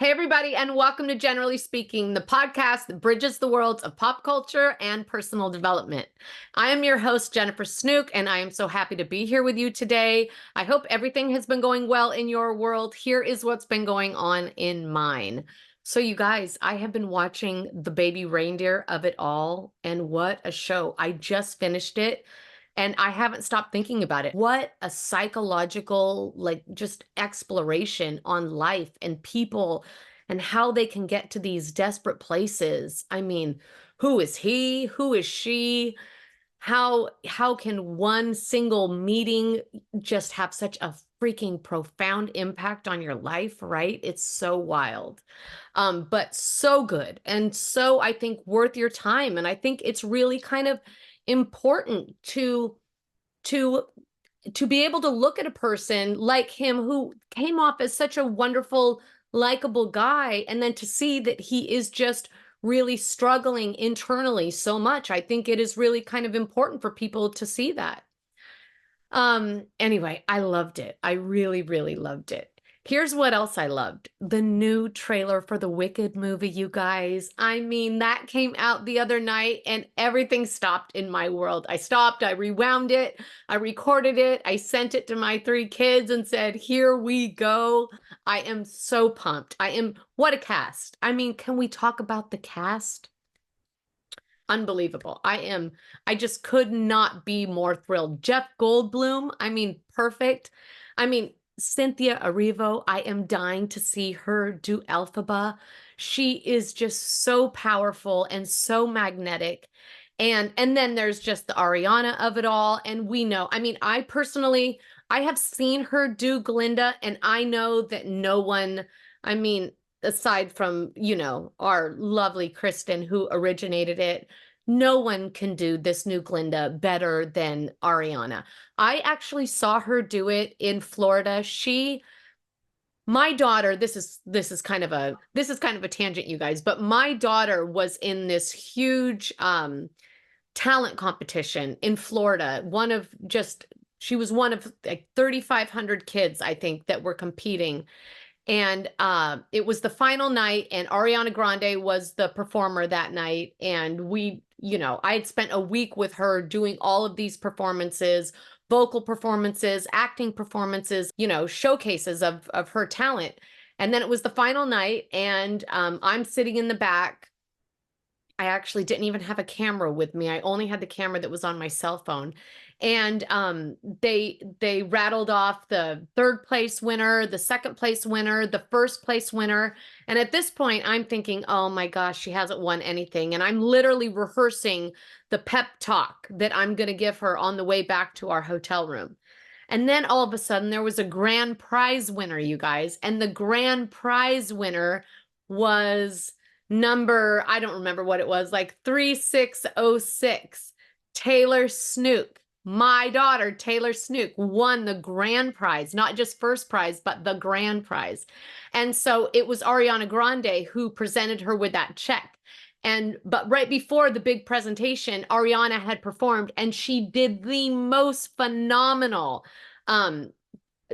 Hey, everybody, and welcome to Generally Speaking, the podcast that bridges the worlds of pop culture and personal development. I am your host, Jennifer Snook, and I am so happy to be here with you today. I hope everything has been going well in your world. Here is what's been going on in mine. So, you guys, I have been watching The Baby Reindeer of It All, and what a show. I just finished it. And I haven't stopped thinking about it. What a psychological, just exploration on life and people and how they can get to these desperate places. I mean, who is he? Who is she? How can one single meeting just have such a freaking profound impact on your life, right? It's so wild. But so good and so I think worth your time. And I think it's really kind of important to to be able to look at a person like him who came off as such a wonderful, likable guy, and then to see that he is just really struggling internally so much. I think it is really kind of important for people to see that. Anyway, I loved it. I really, really loved it. Here's what else I loved. The new trailer for the Wicked movie, you guys. I mean, that came out the other night and everything stopped in my world. I stopped, I rewound it, I recorded it, I sent it to my 3 kids and said, here we go. I am so pumped. What a cast. I mean, can we talk about the cast? Unbelievable. I just could not be more thrilled. Jeff Goldblum, I mean, perfect. I mean, Cynthia Erivo, I am dying to see her do Elphaba. She is just so powerful and so magnetic. And then there's just the Ariana of it all. And we know, I mean, I have seen her do Glinda, and I know that no one, I mean, aside from, our lovely Kristen who originated it, no one can do this new Glinda better than Ariana. I actually saw her do it in Florida. My daughter, this is kind of a tangent, you guys, but my daughter was in this huge talent competition in Florida. She was one of like 3,500 kids, I think, that were competing. And it was the final night, and Ariana Grande was the performer that night. And I had spent a week with her doing all of these performances, vocal performances, acting performances, showcases of her talent. And then it was the final night, and I'm sitting in the back. I actually didn't even have a camera with me. I only had the camera that was on my cell phone. And they rattled off the 3rd place winner, the 2nd place winner, the 1st place winner. And at this point, I'm thinking, oh my gosh, she hasn't won anything. And I'm literally rehearsing the pep talk that I'm going to give her on the way back to our hotel room. And then all of a sudden, there was a grand prize winner, you guys. And the grand prize winner was number, I don't remember what it was, like 3606. Taylor Snook. My daughter, Taylor Snook, won the grand prize, not just first prize, but the grand prize. And so it was Ariana Grande who presented her with that check. But right before the big presentation, Ariana had performed, and she did the most phenomenal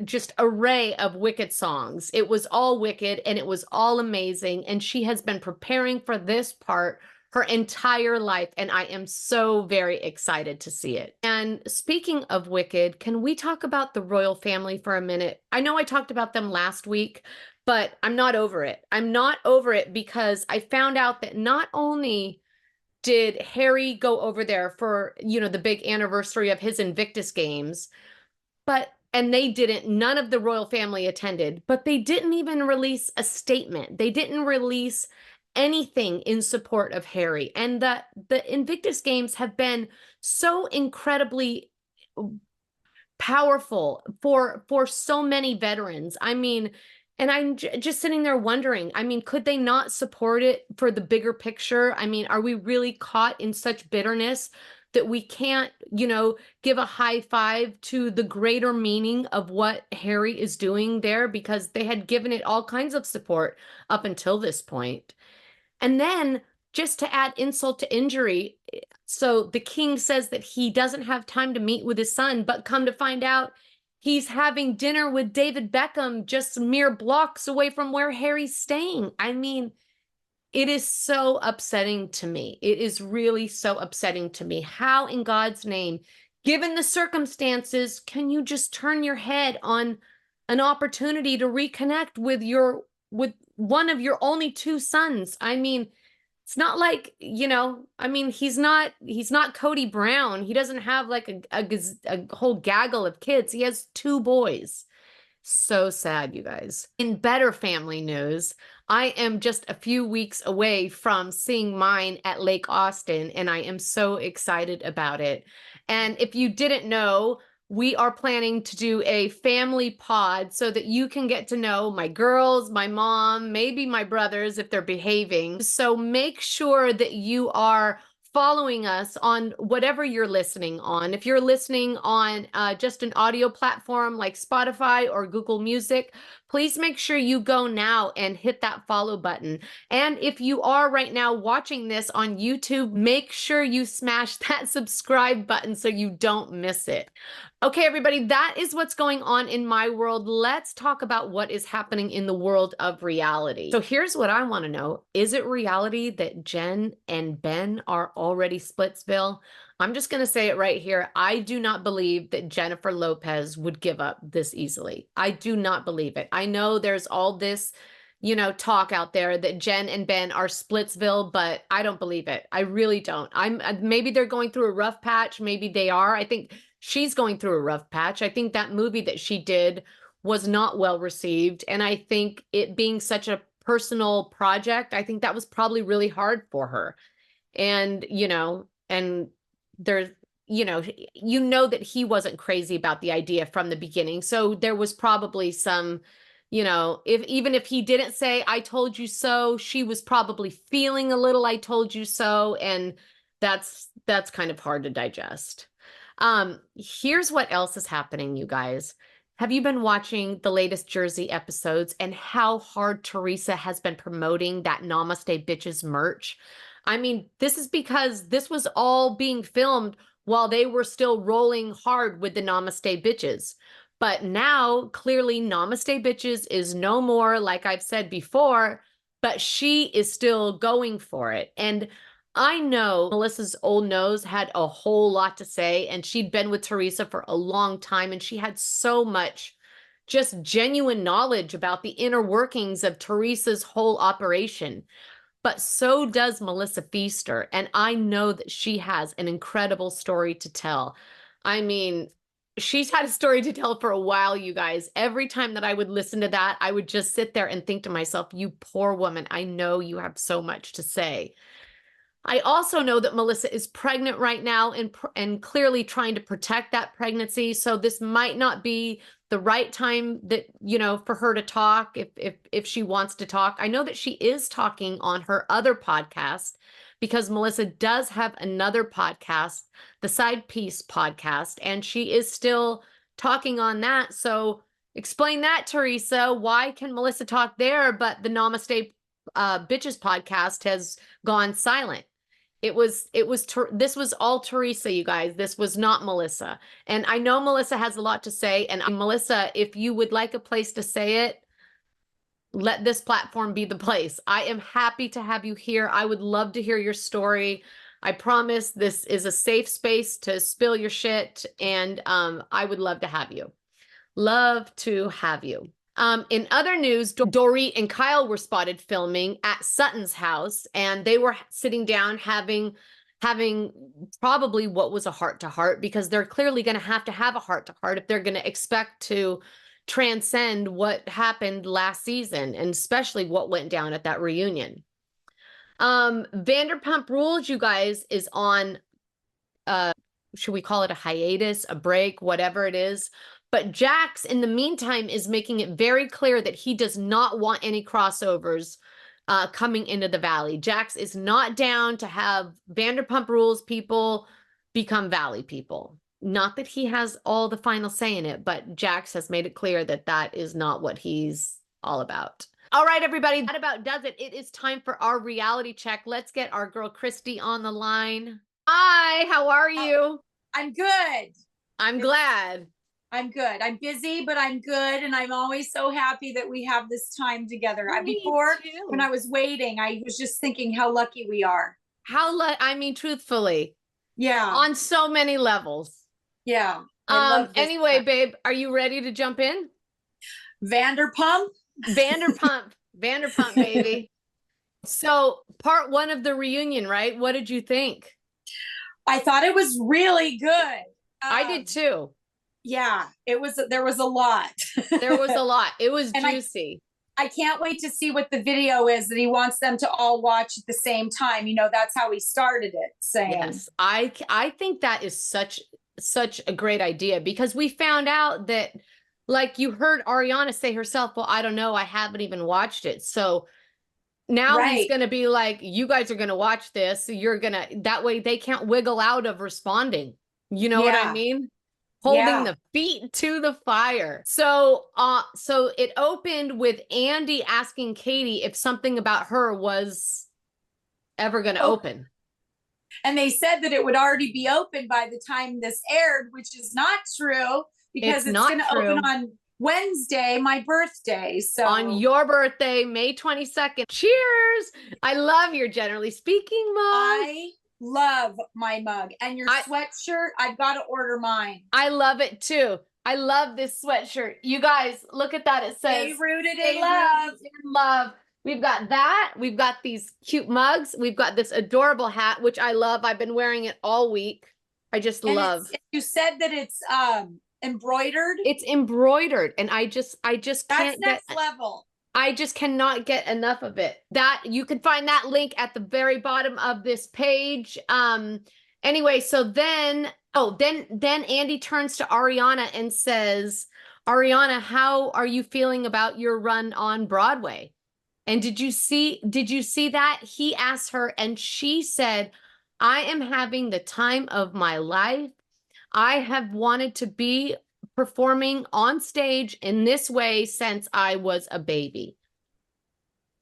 just array of Wicked songs. It was all Wicked, and it was all amazing. And she has been preparing for this part her entire life, and I am so very excited to see it. And speaking of Wicked, can we talk about the royal family for a minute? I know I talked about them last week, but I'm not over it. I'm not over it because I found out that not only did Harry go over there for, the big anniversary of his Invictus Games, and none of the royal family attended, but they didn't even release a statement. They didn't release anything in support of Harry. And the Invictus Games have been so incredibly powerful for so many veterans. I mean, and I'm just sitting there wondering, I mean, could they not support it for the bigger picture? I mean, are we really caught in such bitterness that we can't, give a high five to the greater meaning of what Harry is doing there, because they had given it all kinds of support up until this point. And then, just to add insult to injury, so the king says that he doesn't have time to meet with his son, but come to find out, He's having dinner with David Beckham just mere blocks away from where Harry's staying. I mean, it is so upsetting to me. It is really so upsetting to me. How in God's name, given the circumstances, can you just turn your head on an opportunity to reconnect with one of your only two sons? I mean, it's not like, I mean, he's not Cody Brown. He doesn't have like a whole gaggle of kids. He has two boys. So sad, you guys. In better family news, I am just a few weeks away from seeing mine at Lake Austin, and I am so excited about it. And if you didn't know, we are planning to do a family pod so that you can get to know my girls, my mom, maybe my brothers if they're behaving. So make sure that you are following us on whatever you're listening on. If you're listening on just an audio platform like Spotify or Google Music, please make sure you go now and hit that follow button. And if you are right now watching this on YouTube, make sure you smash that subscribe button so you don't miss it. Okay, everybody, that is what's going on in my world. Let's talk about what is happening in the world of reality. So here's what I want to know. Is it reality that Jen and Ben are already Splitsville? I'm just going to say it right here. I do not believe that Jennifer Lopez would give up this easily. I do not believe it. I know there's all this, talk out there that Jen and Ben are Splitsville, but I don't believe it. I really don't. Maybe they're going through a rough patch. Maybe they are. I think she's going through a rough patch. I think that movie that she did was not well received. And I think it being such a personal project, I think that was probably really hard for her. And, and there's, that he wasn't crazy about the idea from the beginning. So there was probably some, even if he didn't say, I told you so, she was probably feeling a little, I told you so. And that's kind of hard to digest. Here's what else is happening, you guys. Have you been watching the latest Jersey episodes and how hard Teresa has been promoting that Namaste Bitches merch? I mean, this is because this was all being filmed while they were still rolling hard with the Namaste Bitches. But now, clearly, Namaste Bitches is no more, like I've said before, but she is still going for it. And I know Melissa's old nose had a whole lot to say, and she'd been with Teresa for a long time, and she had so much just genuine knowledge about the inner workings of Teresa's whole operation. But so does Melissa Feaster, and I know that she has an incredible story to tell. I mean, she's had a story to tell for a while, you guys. Every time that I would listen to that, I would just sit there and think to myself, you poor woman, I know you have so much to say. I also know that Melissa is pregnant right now and clearly trying to protect that pregnancy. So this might not be the right time that, for her to talk if she wants to talk. I know that she is talking on her other podcast because Melissa does have another podcast, the Side Piece podcast, and she is still talking on that. So explain that, Teresa. Why can Melissa talk there, but the Namaste Bitches podcast has gone silent? This was all Teresa, you guys. This was not Melissa. And I know Melissa has a lot to say. And Melissa, if you would like a place to say it, let this platform be the place. I am happy to have you here. I would love to hear your story. I promise this is a safe space to spill your shit. And I would love to have you. Love to have you. In other news, Dorit and Kyle were spotted filming at Sutton's house, and they were sitting down having probably what was a heart-to-heart, because they're clearly going to have a heart-to-heart if they're going to expect to transcend what happened last season, and especially what went down at that reunion. Vanderpump Rules, you guys, is on, should we call it a hiatus, a break, whatever it is. But Jax, in the meantime, is making it very clear that he does not want any crossovers coming into the Valley. Jax is not down to have Vanderpump Rules people become Valley people. Not that he has all the final say in it, but Jax has made it clear that that is not what he's all about. All right, everybody, that about does it. It is time for our reality check. Let's get our girl Christy on the line. Hi, how are you? I'm good. I'm glad. I'm good. I'm busy, but I'm good. And I'm always so happy that we have this time together. Me Before, when I too. was waiting, I was just thinking how lucky we are. I mean, truthfully, Yeah. on so many levels. Yeah. I love this. Anyway, babe, are you ready to jump in? Vanderpump. Vanderpump, Vanderpump, baby. So, part one of the reunion, right? What did you think? I thought it was really good. I did too. Yeah, there was a lot. There was a lot. It was And juicy. I can't wait to see what the video is that he wants them to all watch at the same time. That's how he started it, saying. Yes, I think that is such a great idea because we found out that, like, you heard Ariana say herself, well, I don't know, I haven't even watched it. So now he's Right. going to be like, you guys are going to watch this. So you're going to, that way they can't wiggle out of responding. You know what I Yeah. mean? Holding Yeah. the feet to the fire. So it opened with Andy asking Katie if something about her was ever going to Oh, open. and they said that it would already be open by the time this aired, which is not true because It's it's not going to open true. on Wednesday, my birthday. On So your birthday, May 22nd. Cheers! I love your Generally Speaking mug. I love my mug and your sweatshirt. I've got to order mine. I love it too. I love this sweatshirt. You guys, look at that. It says, Stay rooted "Stay in love." rooted in love." We've got that. We've got these cute mugs. We've got this adorable hat, which I love. I've been wearing it all week. I just And love. you said that it's embroidered. It's embroidered, and I just That's can't get. next level. I just cannot get enough of it. That you can find that link at the very bottom of this page. Anyway, so then Andy turns to Ariana and says, Ariana, how are you feeling about your run on Broadway? And did you see that? He asked her and she said, I am having the time of my life. I have wanted to be performing on stage in this way since I was a baby.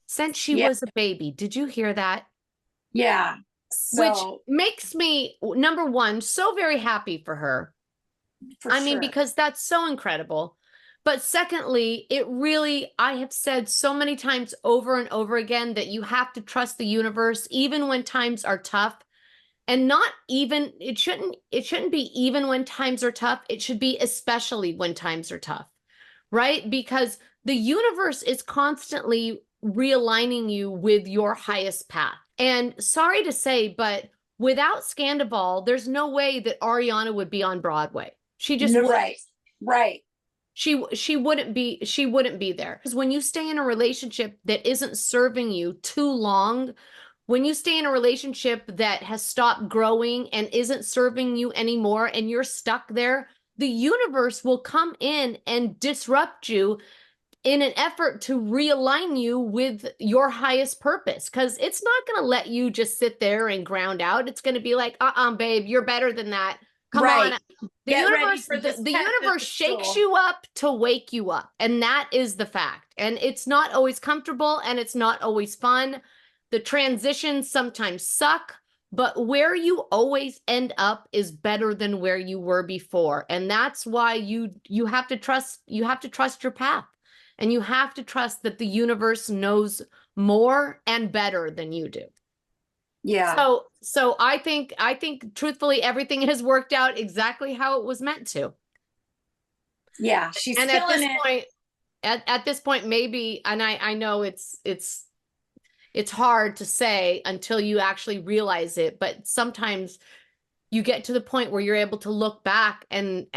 Since she Yeah. was a baby. Did you hear that? Yeah. Which So makes me, number one, so very happy for her. for I mean, sure. because that's so incredible. But secondly, it really, I have said so many times over and over again that you have to trust the universe, even when times are tough. And not even, it shouldn't be even when times are tough. It should be especially when times are tough, right? Because the universe is constantly realigning you with your highest path. And sorry to say, but without Scandival, there's no way that Ariana would be on Broadway. She just wouldn't. Right. Right. She wouldn't be there. Because when you stay in a relationship that isn't serving you too long, when you stay in a relationship that has stopped growing and isn't serving you anymore and you're stuck there, the universe will come in and disrupt you in an effort to realign you with your highest purpose, because it's not going to let you just sit there and ground out. It's going to be like, babe, you're better than that. Come Right. on. Get ready for this The test at universe the shakes school. you up to wake you up. And that is the fact. And it's not always comfortable and it's not always fun. The transitions sometimes suck, but where you always end up is better than where you were before. And that's why you have to trust your path. And you have to trust that the universe knows more and better than you do. Yeah. So I think truthfully everything has worked out exactly how it was meant to. Yeah. She's And killing it. at this point maybe, and I know it's hard to say until you actually realize it, but sometimes you get to the point where you're able to look back and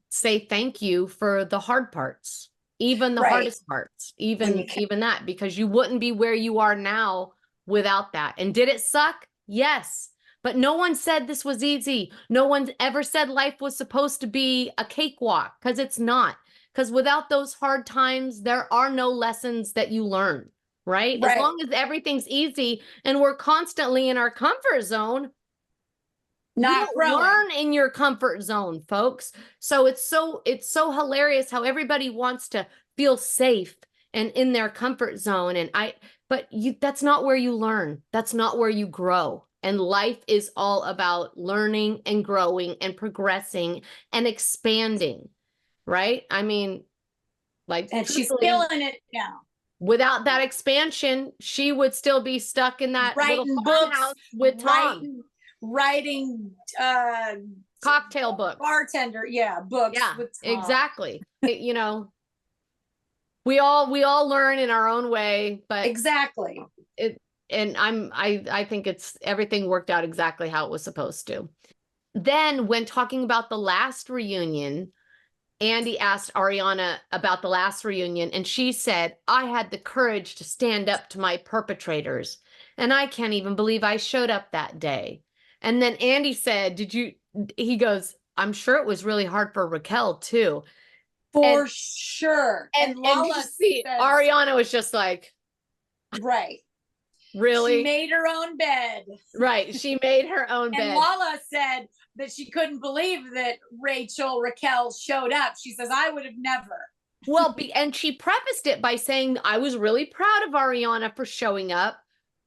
say thank you for the hard parts, even the Right. hardest parts, When you even that, because you wouldn't be where you are now without that. And did it suck? Yes. But no one said this was easy. No one ever said life was supposed to be a cakewalk, because it's not. Because without those hard times, there are no lessons that you learn, right? As Right. long as everything's easy and we're constantly in our comfort zone, you Not don't growing. learn in your comfort zone, folks. So it's so hilarious how everybody wants to feel safe and in their comfort zone. But that's not where you learn. That's not where you grow. And life is all about learning and growing and progressing and expanding, right? I mean, like, And she's truthfully, killing it now. without that expansion, she would still be stuck in that little Writing farmhouse books, with Tom. writing Cocktail books. bartender, yeah, books Yeah, with Tom. exactly. You know, we all learn in our own way, but Exactly. it and I think it's everything worked out exactly how it was supposed to. Then when talking about the last reunion, Andy asked Ariana about the last reunion, and she said, I had the courage to stand up to my perpetrators, and I can't even believe I showed up that day. And then Andy said, he goes, I'm sure it was really hard for Raquel too. For sure. And And you Lala see, says, Ariana was just like, right. really? She made her own bed. Right. She made her own bed. And Lala said that she couldn't believe that Raquel showed up. She says, I would have never. Well, and she prefaced it by saying, I was really proud of Ariana for showing up,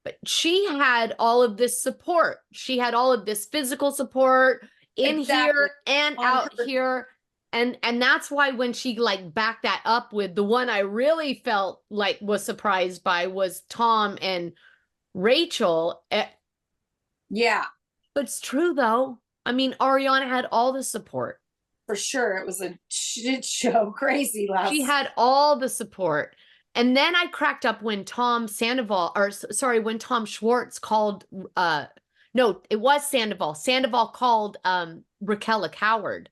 but she had all of this support. She had all of this physical support in here and out here. And that's why when she like backed that up with the one I really felt like was surprised by was Tom and Rachel. Yeah. But it's true though. I mean, Ariana had all the support. For sure. It was a shit show. Crazy last. She had all the support. And then I cracked up when Tom Sandoval, or sorry, when Tom Schwartz called, no, it was Sandoval. Sandoval called Raquel a coward.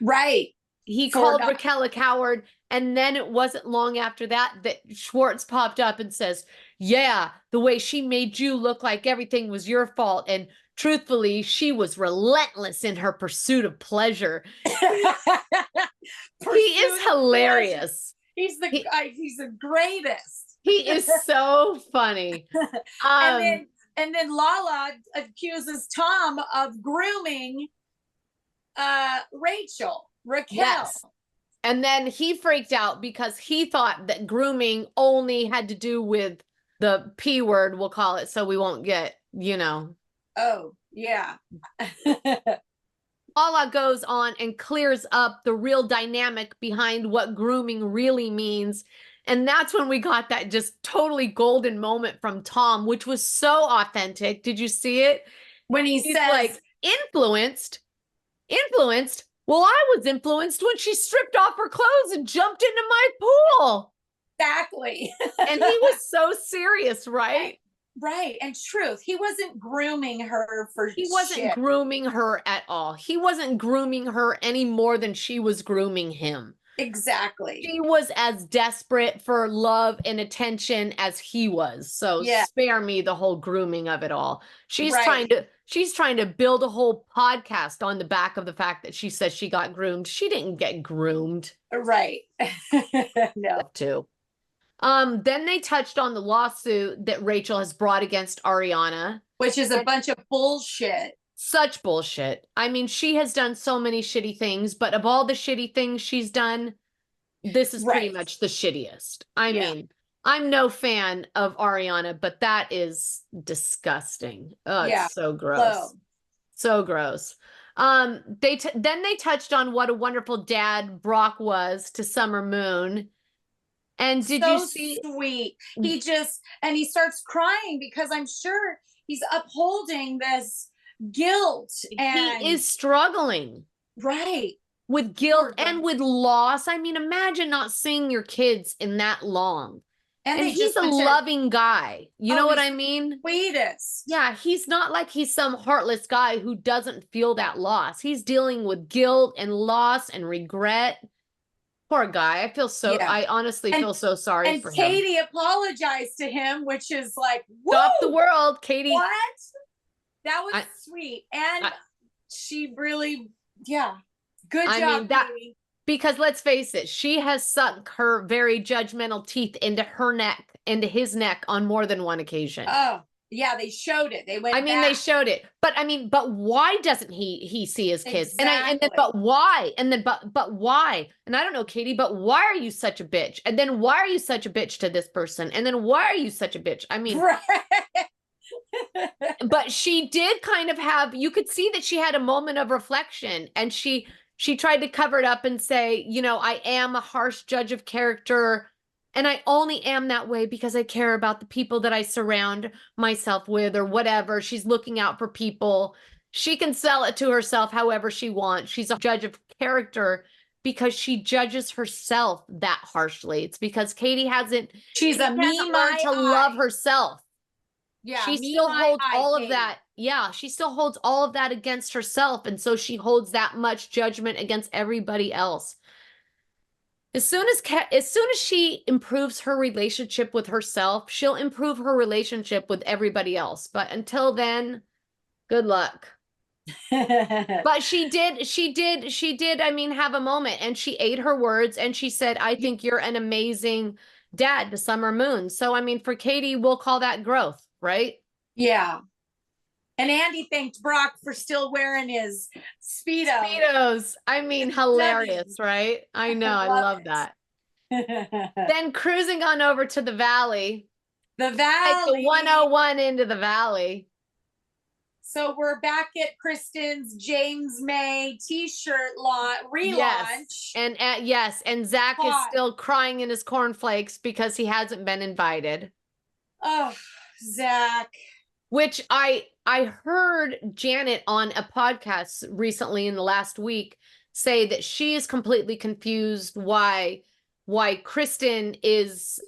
Right. He called Raquel a coward. And then it wasn't long after that Schwartz popped up and says, yeah, the way she made you look like everything was your fault. And truthfully, she was relentless in her pursuit of pleasure. He is hilarious. He's the greatest. He is so funny. And then Lala accuses Tom of grooming Raquel. Yes. And then he freaked out because he thought that grooming only had to do with the P word, we'll call it, so we won't get, Oh, yeah. Lala goes on and clears up the real dynamic behind what grooming really means. And that's when we got that just totally golden moment from Tom, which was so authentic. Did you see it? When he's says, like, influenced. Well, I was influenced when she stripped off her clothes and jumped into my pool. Exactly. And he was so serious, right? Right. And truth, he wasn't grooming her for He wasn't grooming her at all. He wasn't grooming her any more than she was grooming him. Exactly. She was as desperate for love and attention as he was. So spare me the whole grooming of it all. She's trying to build a whole podcast on the back of the fact that she says she got groomed. She didn't get groomed. Right. No. Too. Then they touched on the lawsuit that Rachel has brought against Ariana. Which is a bunch of bullshit. Such bullshit. I mean, she has done so many shitty things, but of all the shitty things she's done, this is pretty much the shittiest. I mean, I'm no fan of Ariana, but that is disgusting. Oh, it's so gross. So gross. Then they touched on what a wonderful dad Brock was to Summer Moon. And did you see? Sweet. He starts crying because I'm sure he's upholding this guilt, and he is struggling with guilt and with loss. I mean, imagine not seeing your kids in that long. And he's a loving guy. You know what I mean? Sweetest. Yeah, he's not like he's some heartless guy who doesn't feel that loss. He's dealing with guilt and loss and regret. Poor guy. I honestly feel so sorry for him. And Katie apologized to him, which is like, stop the world, Katie. What? That was sweet. And she really, good job, Katie. Because let's face it, she has sunk her very judgmental teeth into his neck on more than one occasion. Oh, yeah, they showed it. They showed it. But why doesn't he see his kids? Exactly. But why? But why? And I don't know, Katie, but why are you such a bitch? And then why are you such a bitch to this person? And then why are you such a bitch? I mean, but she did kind of you could see that she had a moment of reflection, and she she tried to cover it up and say, you know, I am a harsh judge of character. And I only am that way because I care about the people that I surround myself with or whatever. She's looking out for people. She can sell it to herself however she wants. She's a judge of character because she judges herself that harshly. It's because Katie hasn't She's a me, learned my, to love I. herself. Yeah, She me, still my, holds I, all of Katie. that. Yeah, she still holds all of that against herself. And so she holds that much judgment against everybody else. As soon as she improves her relationship with herself, she'll improve her relationship with everybody else. But until then, good luck. But she did, I mean, have a moment and she ate her words and she said, I think you're an amazing dad to Summer Moon. So, I mean, for Katie, we'll call that growth, right? Yeah. And Andy thanked Brock for still wearing his Speedo. Speedos. I mean, hilarious, right? I know. I love that. it. Then cruising on over to the valley. The Like the Valley. 101 into the valley. So we're back at Kristen's James May t-shirt relaunch. Yes. And Zach is still crying in his cornflakes because he hasn't been invited. Oh, Zach. Which I heard Janet on a podcast recently in the last week say that she is completely confused why Kristen is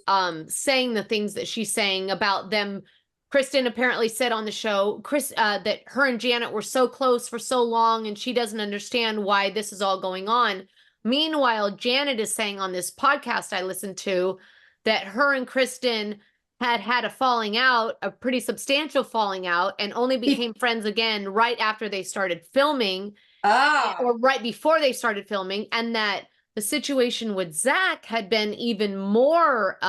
saying the things that she's saying about them. Kristen apparently said on the show that her and Janet were so close for so long and she doesn't understand why this is all going on. Meanwhile, Janet is saying on this podcast I listened to that her and Kristen had a falling out, a pretty substantial falling out, and only became friends again right after they started filming, or right before they started filming, and that the situation with Zach had been even more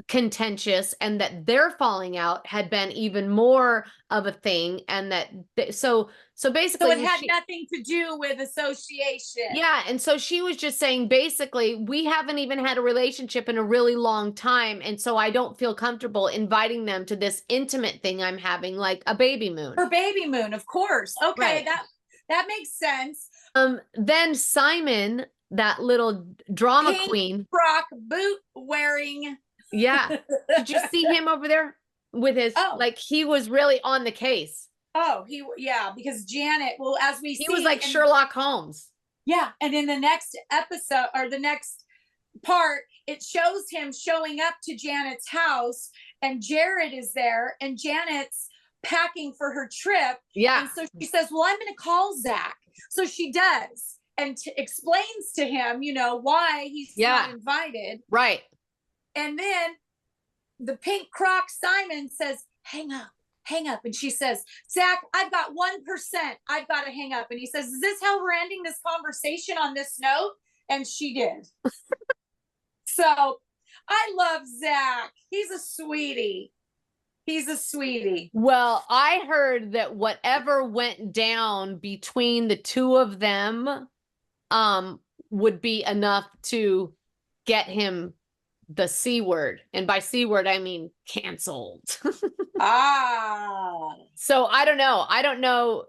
contentious, and that their falling out had been even more of a thing, and that so basically it had nothing to do with association. Yeah, and so she was just saying basically we haven't even had a relationship in a really long time, and so I don't feel comfortable inviting them to this intimate thing I'm having, like a baby moon. Her baby moon, of course. Okay, right. that makes sense. Then Simon, that little drama Pink queen, frock boot wearing. Yeah. Did you see him over there with his, like, he was really on the case. Oh, because Janet, well, as we see. He was like Sherlock Holmes. Yeah. And in the next episode or the next part, it shows him showing up to Janet's house and Jared is there and Janet's packing for her trip. Yeah. And so she says, well, I'm going to call Zach. So she does and explains to him, why he's not invited. Right. And then the pink croc Simon says, hang up. And she says, Zach, I've got 1%. I've got to hang up. And he says, is this how we're ending this conversation on this note? And she did. So I love Zach. He's a sweetie. Well, I heard that whatever went down between the two of them would be enough to get him the C word. And by C word, I mean canceled. So I don't know.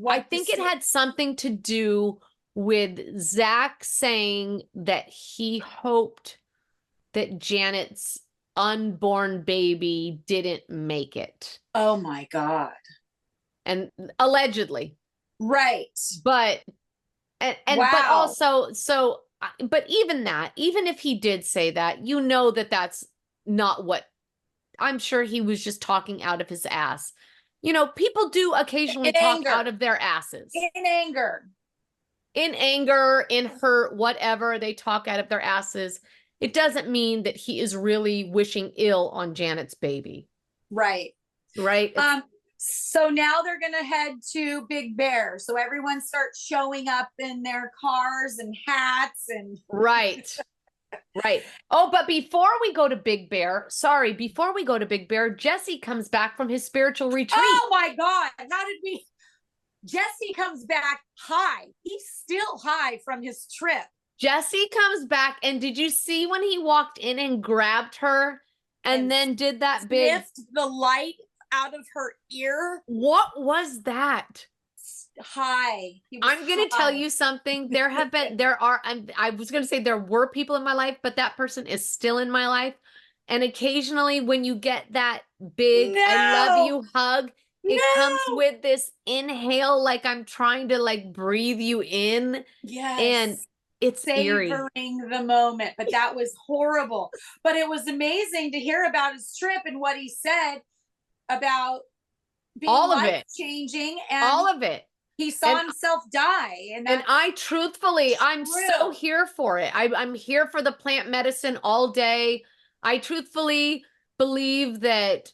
I think it had something to do with Zach saying that he hoped that Janet's unborn baby didn't make it. Oh my God. And allegedly. Right. But but also, but even if he did say that, that that's not what, I'm sure he was just talking out of his ass. People do occasionally talk out of their asses. In anger, in hurt, whatever, they talk out of their asses. It doesn't mean that he is really wishing ill on Janet's baby. Right. So now they're going to head to Big Bear. So everyone starts showing up in their cars and hats and. Right. Oh, but before we go to Big Bear, Jesse comes back from his spiritual retreat. Oh my God. Jesse comes back high. He's still high from his trip. Jesse comes back, and did you see when he walked in and grabbed her and then did that big the light out of her ear? What was that? high. He was I'm going to tell high. you something. I was going to say there were people in my life, but that person is still in my life. And occasionally when you get that big, I love No, you hug, it comes no. with this inhale, like I'm trying to like breathe you in, and Yes. it's eerie. Savoring the moment, but that was horrible. But it was amazing to hear about his trip and what he said about being All of life it, changing, and all of it. he saw And himself die, and And that's I truthfully, I'm so true. here for it. I'm here for the plant medicine all day. I truthfully believe that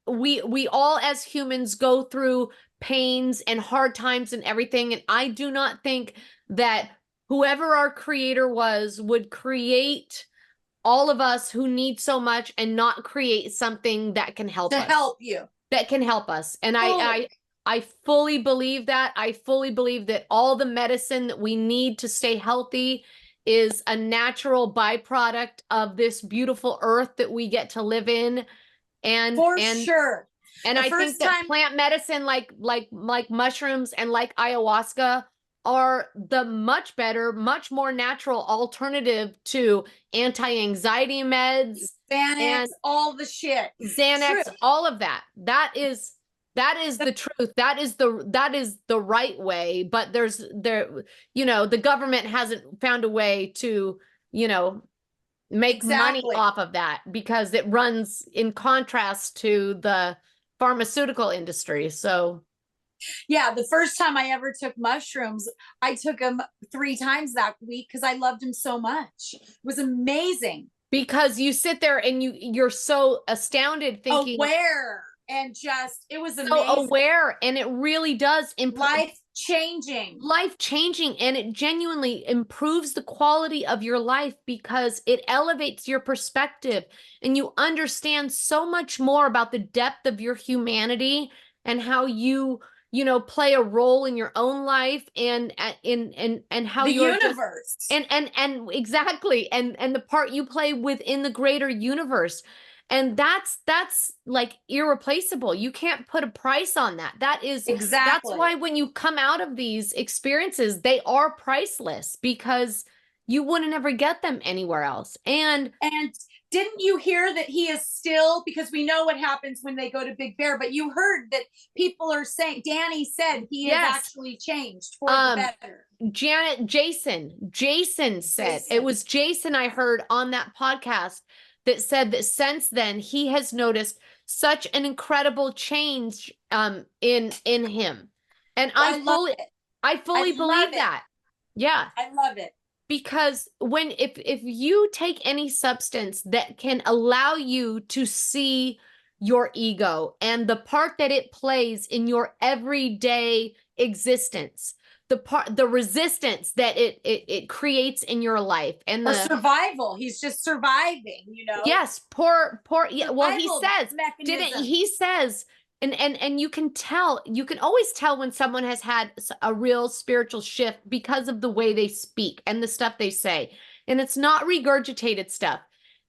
we all as humans go through pains and hard times and everything. And I do not think that whoever our creator was would create all of us who need so much and not create something that can help To us, help you that can help us. And fully. I fully believe that. I fully believe that all the medicine that we need to stay healthy is a natural byproduct of this beautiful earth that we get to live in. And For and sure. and The I think first that time, plant medicine like mushrooms and like ayahuasca are the much better, much more natural alternative to anti-anxiety meds Xanax, and all the shit. True. Xanax, all of that. That is the truth. That is the right way. But the government hasn't found a way to, you know, make money Exactly. off of that because it runs in contrast to the pharmaceutical industry. So Yeah, the first time I ever took mushrooms, I took them 3 times that week because I loved them so much. It was amazing. because you sit there and you're so astounded thinking, Aware, and just, it was so amazing. aware, and it really does Life changing. life changing, and it genuinely improves the quality of your life because it elevates your perspective and you understand so much more about the depth of your humanity and how you play a role in your own life and and how The you're just universe. and exactly and the part you play within the greater universe. And that's like irreplaceable. You can't put a price on that. That's Exactly. why when you come out of these experiences, they are priceless because you wouldn't ever get them anywhere else. And didn't you hear that he is still, because we know what happens when they go to Big Bear, but you heard that people are saying, Danny said he has yes, actually changed for the um, better. Jason said, it Jason. was Jason I heard on that podcast that said that since then he has noticed such an incredible change in him. And I love it. I I fully love believe it. that. Yeah. I love it. Because if you take any substance that can allow you to see your ego and the part that it plays in your everyday existence, the resistance that it creates in your life, and For the survival. He's just surviving, you know? yes, poor yeah, well, he Survival says, didn't mechanism. he says, and you can always tell when someone has had a real spiritual shift because of the way they speak and the stuff they say. And it's not regurgitated stuff.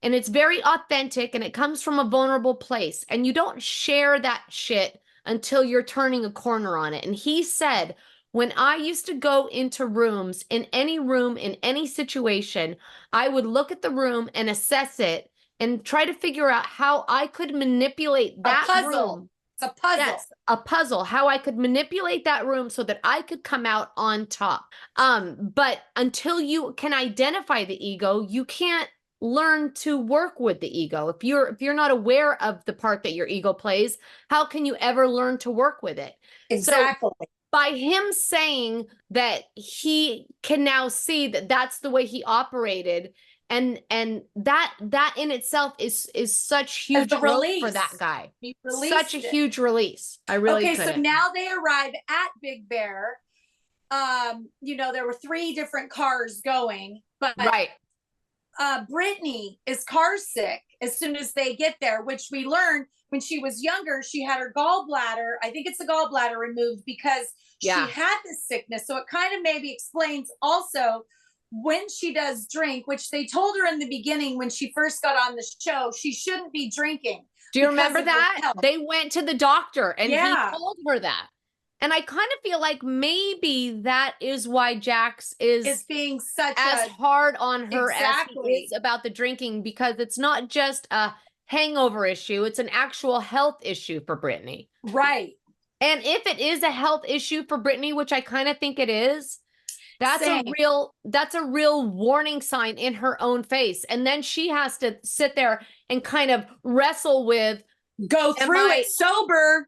And it's very authentic and it comes from a vulnerable place. And you don't share that shit until you're turning a corner on it. And he said, when I used to go into rooms, in any room, in any situation, I would look at the room and assess it and try to figure out how I could manipulate A that puzzle. room. It's a puzzle. Yes, a puzzle, how I could manipulate that room so that I could come out on top. But until you can identify the ego, you can't learn to work with the ego. If you're not aware of the part that your ego plays, how can you ever learn to work with it? So Exactly. by him saying that he can now see that that's the way he operated, and that in itself is such As huge the growth for release. that guy. He Such a released it. huge release. I really Okay, so couldn't. now they arrive at Big Bear. There were 3 different cars going, but Right. Brittany is car sick as soon as they get there, which we learned when she was younger, she had her gallbladder. I think it's the gallbladder removed because Yeah. she had this sickness. So it kind of maybe explains also when she does drink, which they told her in the beginning when she first got on the show, she shouldn't be drinking. Do you remember that? They went to the doctor and he Yeah. told her that. And I kind of feel like maybe that is why Jax is being such as hard on her as he exactly is about the drinking, because it's not just a hangover issue, it's an actual health issue for Brittany. right. And if it is a health issue for Brittany, which I kind of think it is, Same. that's a real warning sign in her own face. And then she has to sit there and kind of wrestle with, Go through it sober.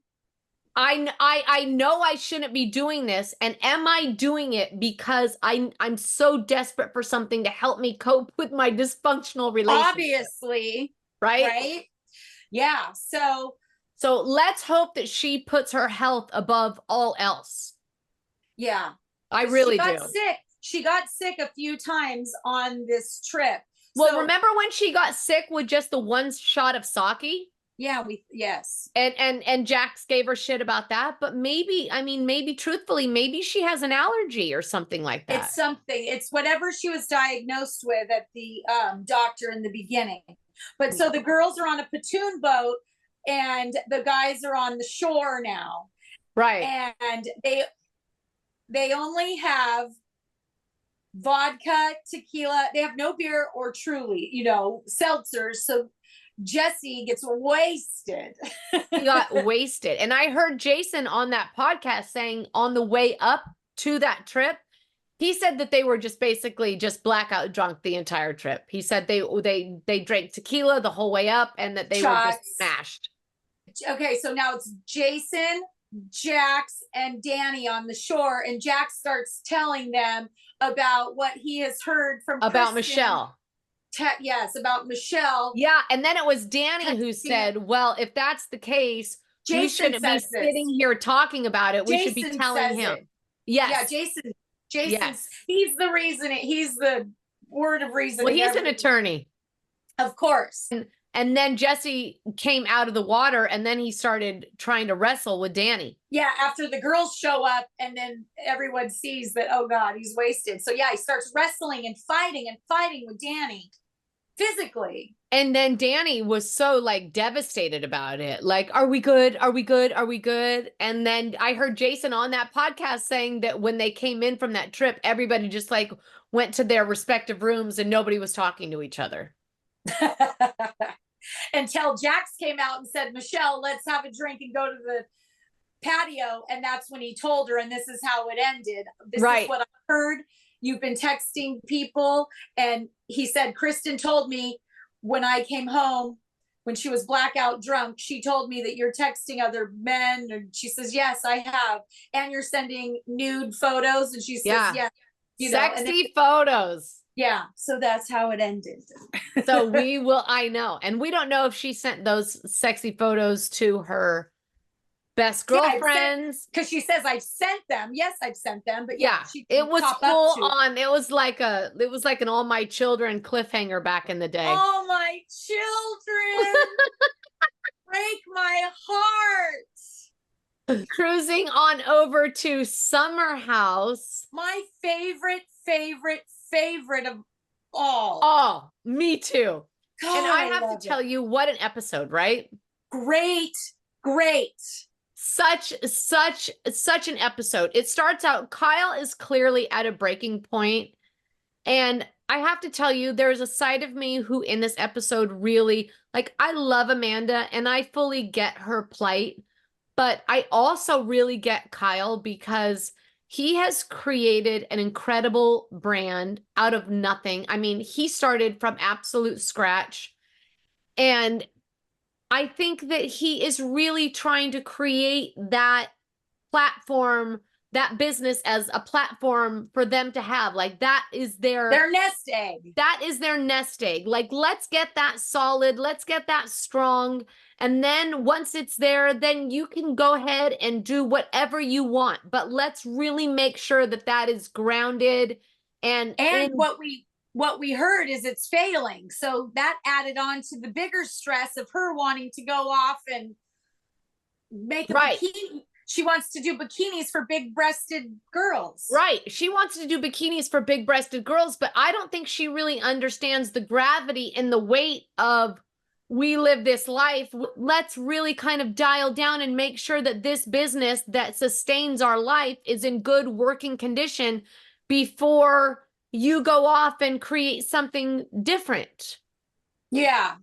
I know I shouldn't be doing this, and am I doing it because I'm so desperate for something to help me cope with my dysfunctional relationship? Obviously, right? right? Yeah. So let's hope that she puts her health above all else. yeah. I really she got do. sick. She got sick a few times on this trip. Well, so, remember when she got sick with just the one shot of sake? Yeah, yes. And Jax gave her shit about that, but maybe, I mean, maybe truthfully, maybe she has an allergy or something like that. It's something. It's whatever she was diagnosed with at the doctor in the beginning. But so the girls are on a pontoon boat and the guys are on the shore now. Right. And they only have vodka, tequila. They have no beer or truly, seltzers. So Jesse gets wasted. He got wasted. And I heard Jason on that podcast saying on the way up to that trip, he said that they were just basically just blackout drunk the entire trip. He said they drank tequila the whole way up and that they were just smashed. Okay, so now it's Jason, Jax, and Danny on the shore, and Jax starts telling them about what he has heard from about Kristen. Michelle. Yes, about Michelle. Yeah, and then it was Danny who said, well, if that's the case, Jason we shouldn't be sitting here talking about it. We should be telling him. Yes. Yeah, Jason. Yes. He's the reason. He's the word of reason. Well, he's an attorney. Of course. And then Jesse came out of the water and then he started trying to wrestle with Danny. Yeah, after the girls show up and then everyone sees that, oh God, he's wasted. So yeah, he starts wrestling and fighting with Danny physically. And then Danny was so like devastated about it. Like, are we good? Are we good? Are we good? And then I heard Jason on that podcast saying that when they came in from that trip, everybody just like went to their respective rooms and nobody was talking to each other. Until Jax came out and said, Michelle, let's have a drink and go to the patio. And that's when he told her, and this is how it ended. This is what I heard. You've been texting people. And he said, Kristen told me when I came home, when she was blackout drunk, she told me that you're texting other men. And she says, yes, I have. And you're sending nude photos. And she says, yeah. Sexy photos. Yeah. So that's how it ended. So I know. And we don't know if she sent those sexy photos to her best girlfriends. Because she says, I've sent them. Yes, I've sent them. But it was full on. It was like an All My Children cliffhanger back in the day. All my children. Break my heart. Cruising on over to Summer House. My favorite of all. Oh, me too. God, and I have to tell you, what an episode, right? Great. Such an episode. It starts out, Kyle is clearly at a breaking point. And I have to tell you, there's a side of me who in this episode really, like, I love Amanda and I fully get her plight. But I also really get Kyle because he has created an incredible brand out of nothing. I mean, he started from absolute scratch. And I think that he is really trying to create that platform, that business as a platform for them to have. Like, that is their nest egg. That is their nest egg. Like, let's get that solid. Let's get that strong. And then once it's there, then you can go ahead and do whatever you want. But let's really make sure that that is grounded. And what we heard is it's failing. So that added on to the bigger stress of her wanting to go off and make a bikini. She wants to do bikinis for big-breasted girls. Right. She wants to do bikinis for big-breasted girls, but I don't think she really understands the gravity and the weight of we live this life. Let's really kind of dial down and make sure that this business that sustains our life is in good working condition before you go off and create something different. Yeah.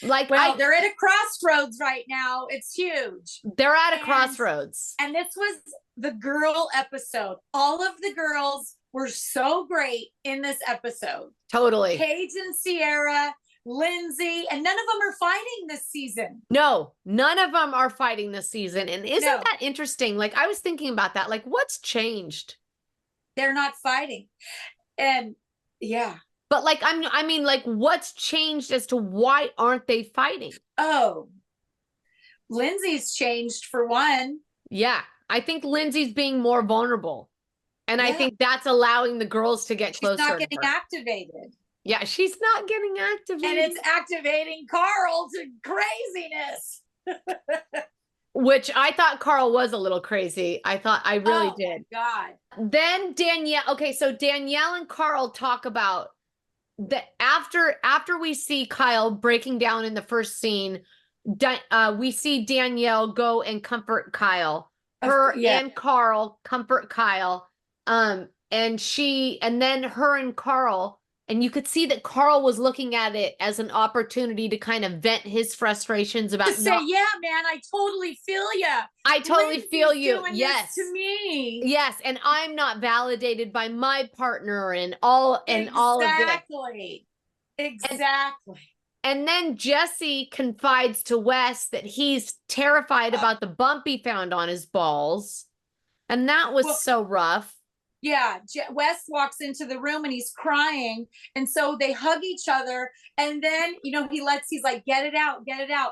Like, well, they're at a crossroads right now. It's huge. They're at a crossroads. And this was the girl episode. All of the girls were so great in this episode. Totally. Paige and Sierra, Lindsay, and none of them are fighting this season. No, none of them are fighting this season. And isn't that interesting? Like, I was thinking about that. Like, what's changed? They're not fighting. And yeah. But like, I mean, like, what's changed as to why aren't they fighting? Oh, Lindsay's changed for one. Yeah. I think Lindsay's being more vulnerable. And I think that's allowing the girls to get closer. She's not getting activated. Yeah, she's not getting activated. And it's activating Carl to craziness. Which I thought Carl was a little crazy. I really did. God. Then Danielle. Okay, so Danielle and Carl talk about that after we see Kyle breaking down in the first scene, we see Danielle go and comfort Kyle. And Carl comfort Kyle. And then her and Carl, and you could see that Carl was looking at it as an opportunity to kind of vent his frustrations about yeah, man, I totally feel you. I totally feel you. Yes. To me. Yes. And I'm not validated by my partner and all of this. Exactly. And then Jesse confides to Wes that he's terrified about the bump he found on his balls. And that was so rough. Yeah, Wes walks into the room and he's crying. And so they hug each other. And then, he's like, get it out.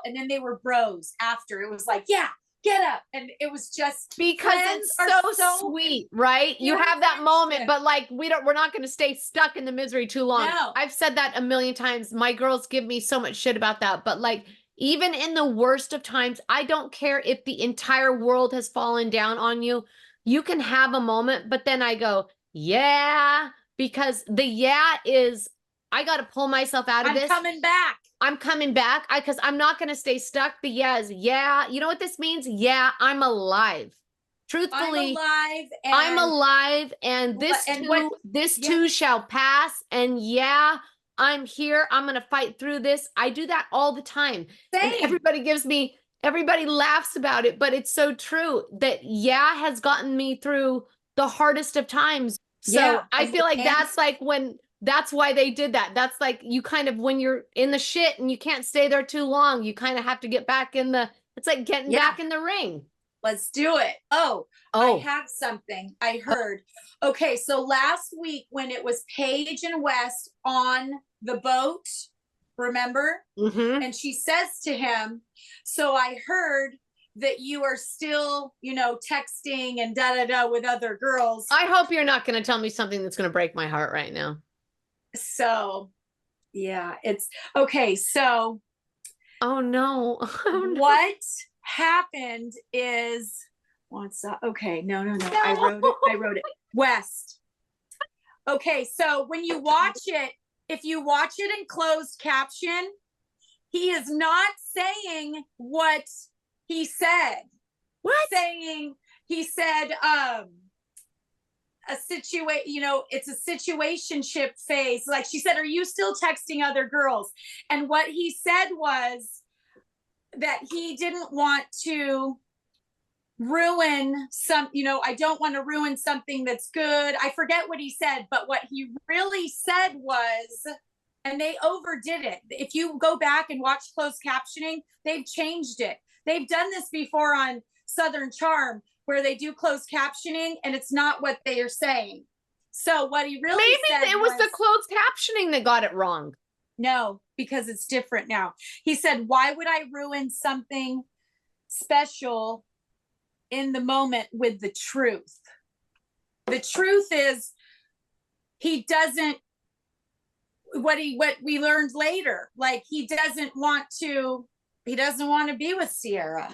And then they were bros after. It was like, yeah, get up. And it was just because it's so sweet, right? You have that moment, but like, we're not going to stay stuck in the misery too long. No. I've said that a million times. My girls give me so much shit about that. But like, even in the worst of times, I don't care if the entire world has fallen down on you. You can have a moment, but then I go, yeah, because the is, I got to pull myself out of this. I'm coming back because I'm not going to stay stuck. The is, yeah. You know what this means? Yeah, I'm alive. Truthfully, I'm alive and this too shall pass. And yeah, I'm here. I'm going to fight through this. I do that all the time. Same. And everybody laughs about it, but it's so true that has gotten me through the hardest of times. So I feel like that's why they did that. That's like you kind of, when you're in the shit and you can't stay there too long, you kind of have to get back it's like getting back in the ring. Let's do it. Oh, I have something I heard. Okay. So last week when it was Paige and Wes on the boat, remember? Mm-hmm. And she says to him, so I heard that you are still, texting and with other girls. I hope you're not going to tell me something that's going to break my heart right now. So, yeah, it's okay. So, oh no. What happened is, okay, no. I wrote it. West. Okay, so when you watch it, if you watch it in closed caption, he is not saying what he said. What? He said, it's a situationship phase. Like she said, are you still texting other girls? And what he said was that he didn't want to ruin I don't want to ruin something that's good. I forget what he said, but what he really said was, and they overdid it. If you go back and watch closed captioning, they've changed it. They've done this before on Southern Charm, where they do closed captioning and it's not what they are saying. So what he really said it was the closed captioning that got it wrong. No, because it's different now. He said, why would I ruin something special in the moment with the truth? The truth is he doesn't, what we learned later, like he doesn't want to be with Sierra.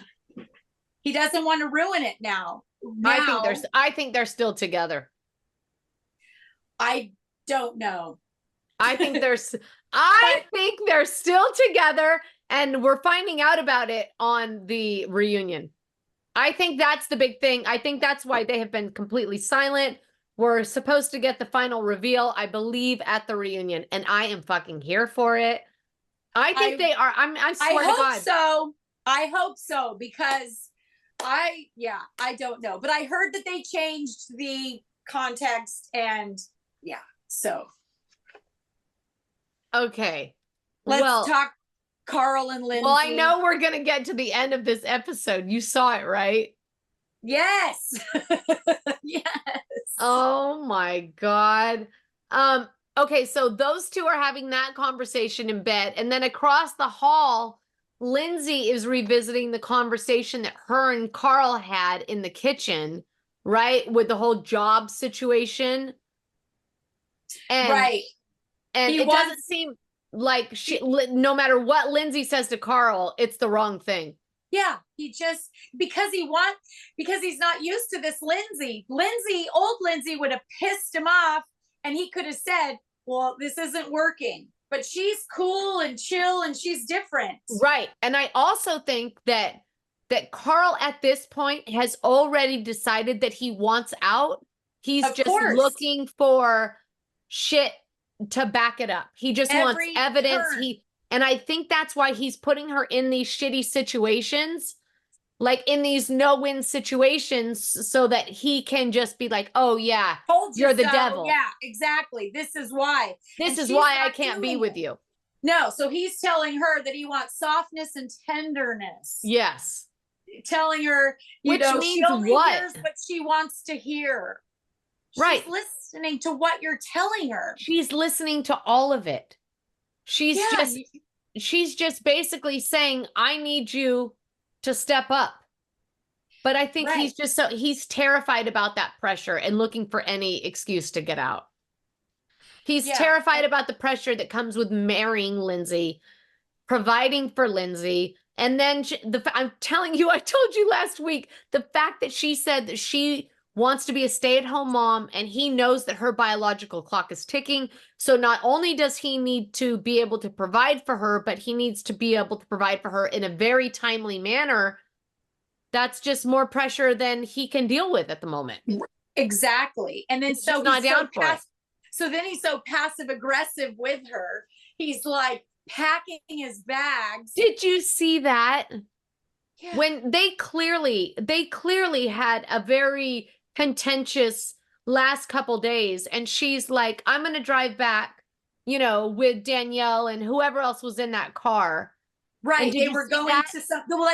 He doesn't want to ruin it now. I think they're still together. I don't know. I think I think they're still together, and we're finding out about it on the reunion. I think that's the big thing. I think that's why they have been completely silent. We're supposed to get the final reveal, I believe, at the reunion, and I am fucking here for it. I think they are. I swear to God. So. I hope so, because I don't know. But I heard that they changed the context, and so. Okay. Let's talk Carl and Lindsay. Well, I know we're going to get to the end of this episode. You saw it, right? Yes. Yes. Oh my God. Okay, so those two are having that conversation in bed, and then across the hall, Lindsay is revisiting the conversation that her and Carl had in the kitchen, right? With the whole job situation. And, right. And it doesn't seem like no matter what Lindsay says to Carl, it's the wrong thing. Yeah, because he's not used to this Lindsay. Old Lindsay would have pissed him off, and he could have said, well, this isn't working. But she's cool and chill, and she's different. Right. And I also think that Carl at this point has already decided that he wants out. He's just looking for shit to back it up. He just wants evidence. And I think that's why he's putting her in these shitty situations, like in these no-win situations, so that he can just be like, oh yeah, you're the devil. Yeah, exactly. This is why. This is why I can't be with you. No, so he's telling her that he wants softness and tenderness. Yes. Telling her, which means she only what? hears what she wants to hear. Right. She's listening to what you're telling her. She's listening to all of it. She's just basically saying, I need you to step up. But I think he's terrified about that pressure and looking for any excuse to get out. He's terrified about the pressure that comes with marrying Lindsay, providing for Lindsay. And then I'm telling you, I told you last week, the fact that she said that she wants to be a stay-at-home mom, and he knows that her biological clock is ticking. So not only does he need to be able to provide for her, but he needs to be able to provide for her in a very timely manner. That's just more pressure than he can deal with at the moment. Exactly. And then so then he's so passive aggressive with her. He's like packing his bags. Did you see that? Yeah. When they clearly had a very contentious last couple days, and she's like, I'm going to drive back, with Danielle and whoever else was in that car. Right. They were going to I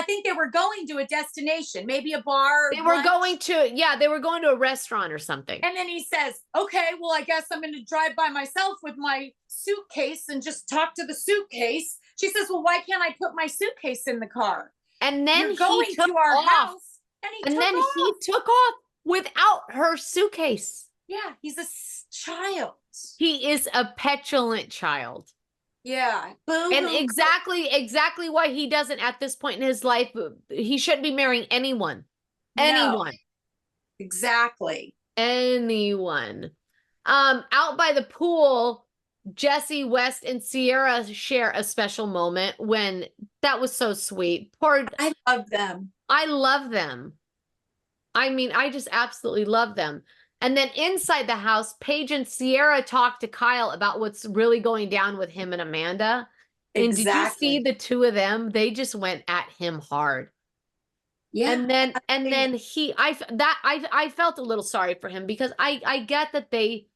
think they were going to a destination, maybe a bar. They were going to a restaurant or something. And then he says, okay, well, I guess I'm going to drive by myself with my suitcase and just talk to the suitcase. She says, well, why can't I put my suitcase in the car? And then he took house, and then he took off without her suitcase. Yeah, he's a child. He is a petulant child. Yeah. And exactly why he doesn't at this point in his life, he shouldn't be marrying anyone. Anyone. Exactly. Anyone. Out by the pool, Jesse, West, and Sierra share a special moment when that was so sweet. I love them. I love them. I mean, I just absolutely love them. And then inside the house, Paige and Sierra talk to Kyle about what's really going down with him and Amanda. Exactly. And did you see the two of them? They just went at him hard. Yeah. And then I felt a little sorry for him, because I get that the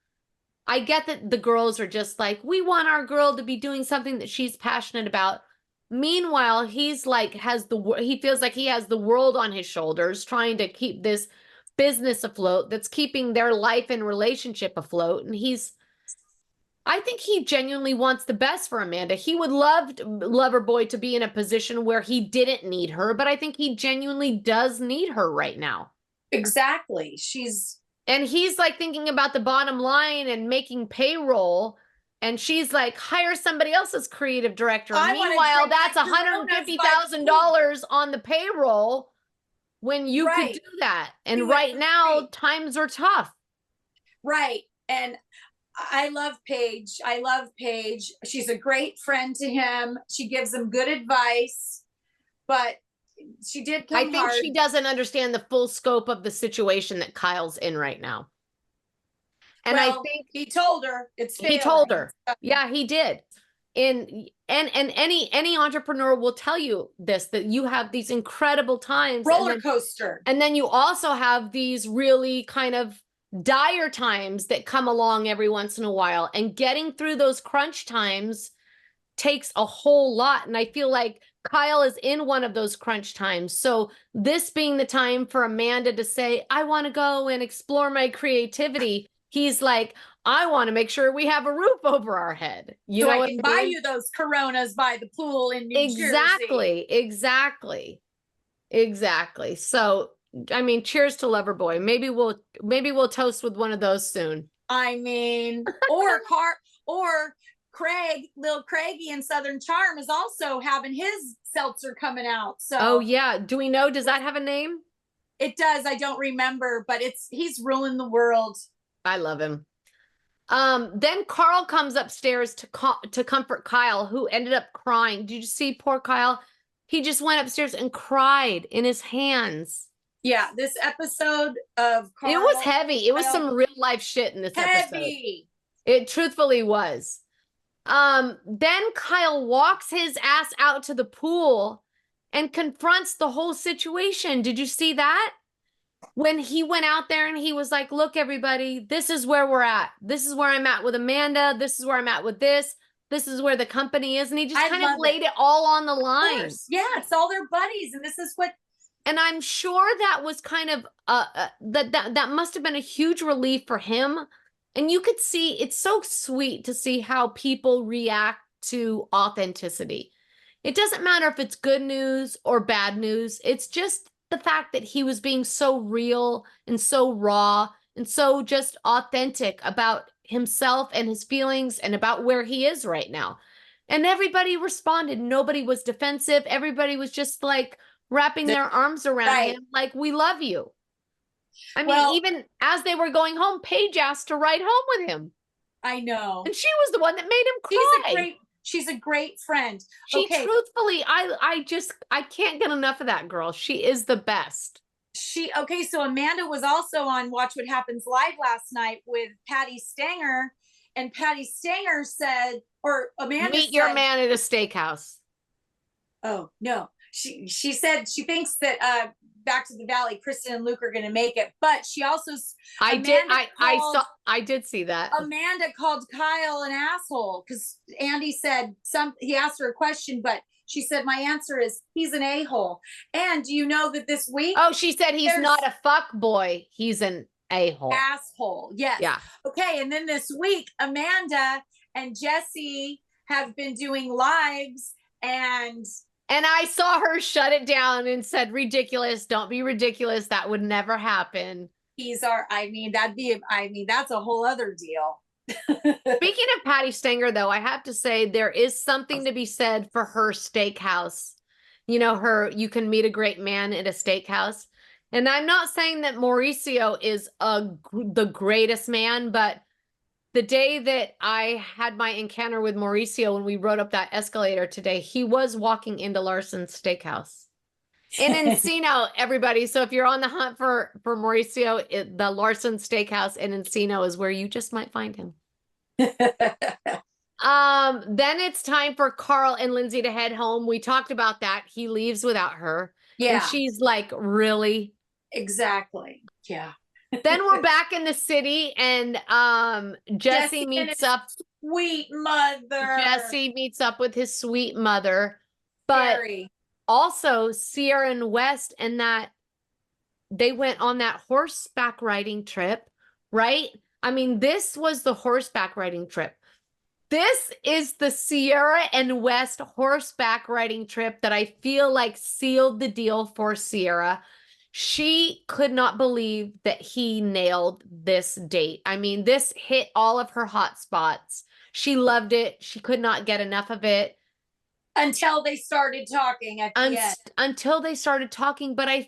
girls are just like, we want our girl to be doing something that she's passionate about. Meanwhile, he's like, he feels like he has the world on his shoulders, trying to keep this business afloat that's keeping their life and relationship afloat. And I think he genuinely wants the best for Amanda. He would love Loverboy to be in a position where he didn't need her, but I think he genuinely does need her right now. Exactly. And he's like thinking about the bottom line and making payroll. And she's like, hire somebody else as creative director. Meanwhile, that's $150,000 on the payroll when you could do that. And right now, times are tough. Right. And I love Paige. I love Paige. She's a great friend to him. She gives him good advice, but she did I come think hard. she doesn't understand the full scope of the situation that Kyle's in right now. And I Well, think he told her it's he told failing. her. Yeah, he did. And any entrepreneur will tell you this, that you have these incredible times Roller coaster. and then you also have these really kind of dire times that come along every once in a while. And getting through those crunch times takes a whole lot. And I feel like Kyle is in one of those crunch times. So this being the time for Amanda to say, I want to go and explore my creativity. He's like, I want to make sure we have a roof over our head. You so know I what can I buy mean? you those Coronas by the pool in New Exactly, Jersey. exactly, exactly. So, I mean, cheers to Loverboy. Maybe we'll toast with one of those soon. I mean, or Craig, Lil Craigie in Southern Charm is also having his seltzer coming out. Oh So yeah. Do we know? Does that have a name? it does. I don't remember, but he's ruling the world. I love him. Then Carl comes upstairs to comfort Kyle, who ended up crying. Did you see poor Kyle? He just went upstairs and cried in his hands. Yeah, this episode of It was Carl, heavy. It was Kyle, some real life shit in this episode. heavy. It truthfully was. Then Kyle walks his ass out to the pool and confronts the whole situation. Did you see that? When he went out there and he was like, look, everybody, this is where we're at. This is where I'm at with Amanda. This is where I'm at with this. This is where the company is. And he just kind of laid it all on the line. Yeah, it's all their buddies. And this is what. And I'm sure that was kind of, that must have been a huge relief for him. And you could see, it's so sweet to see how people react to authenticity. It doesn't matter if it's good news or bad news. It's just the fact that he was being so real and so raw and so just authentic about himself and his feelings and about where he is right now. And everybody responded. Nobody was defensive. Everybody was just like wrapping their arms around him like, we love you. I mean, even as they were going home, Paige asked to ride home with him. I know. And she was the one that made him cry. She's a great friend. She truthfully, I can't get enough of that girl. She is the best. So Amanda was also on Watch What Happens Live last night with Patty Stanger, and Patty Stanger said, or Amanda meet your man at a steakhouse. Oh no. She said she thinks that Back to the Valley, Kristen and Luke are going to make it, but she also I did see that. Amanda called Kyle an asshole because Andy said he asked her a question, but she said, my answer is he's an a-hole. And do you know that this week? Oh, she said he's not a fuck boy. He's an a-hole. Asshole. Yes. Yeah. Okay. And then this week, Amanda and Jesse have been doing lives and I saw her shut it down and said, ridiculous. Don't be ridiculous. That would never happen. That's a whole other deal. Speaking of Patty Stanger, though, I have to say there is something to be said for her steakhouse. You know, you can meet a great man at a steakhouse. And I'm not saying that Mauricio is the greatest man, but the day that I had my encounter with Mauricio when we rode up that escalator today, he was walking into Larson's Steakhouse in Encino, everybody. So if you're on the hunt for Mauricio, the Larson Steakhouse in Encino is where you just might find him. Then it's time for Carl and Lindsay to head home. We talked about that. He leaves without her. Yeah. And she's like, really? Exactly. Yeah. Then we're back in the city and Jesse meets up. Sweet mother. Jesse meets up with his sweet mother. But also Sierra and West, and that they went on that horseback riding trip, right? I mean, this was the horseback riding trip. This is the Sierra and West horseback riding trip that I feel like sealed the deal for Sierra. She could not believe that he nailed this date. I mean, this hit all of her hot spots. She loved it. She could not get enough of it. Until they started talking at the end. Until they started talking. But I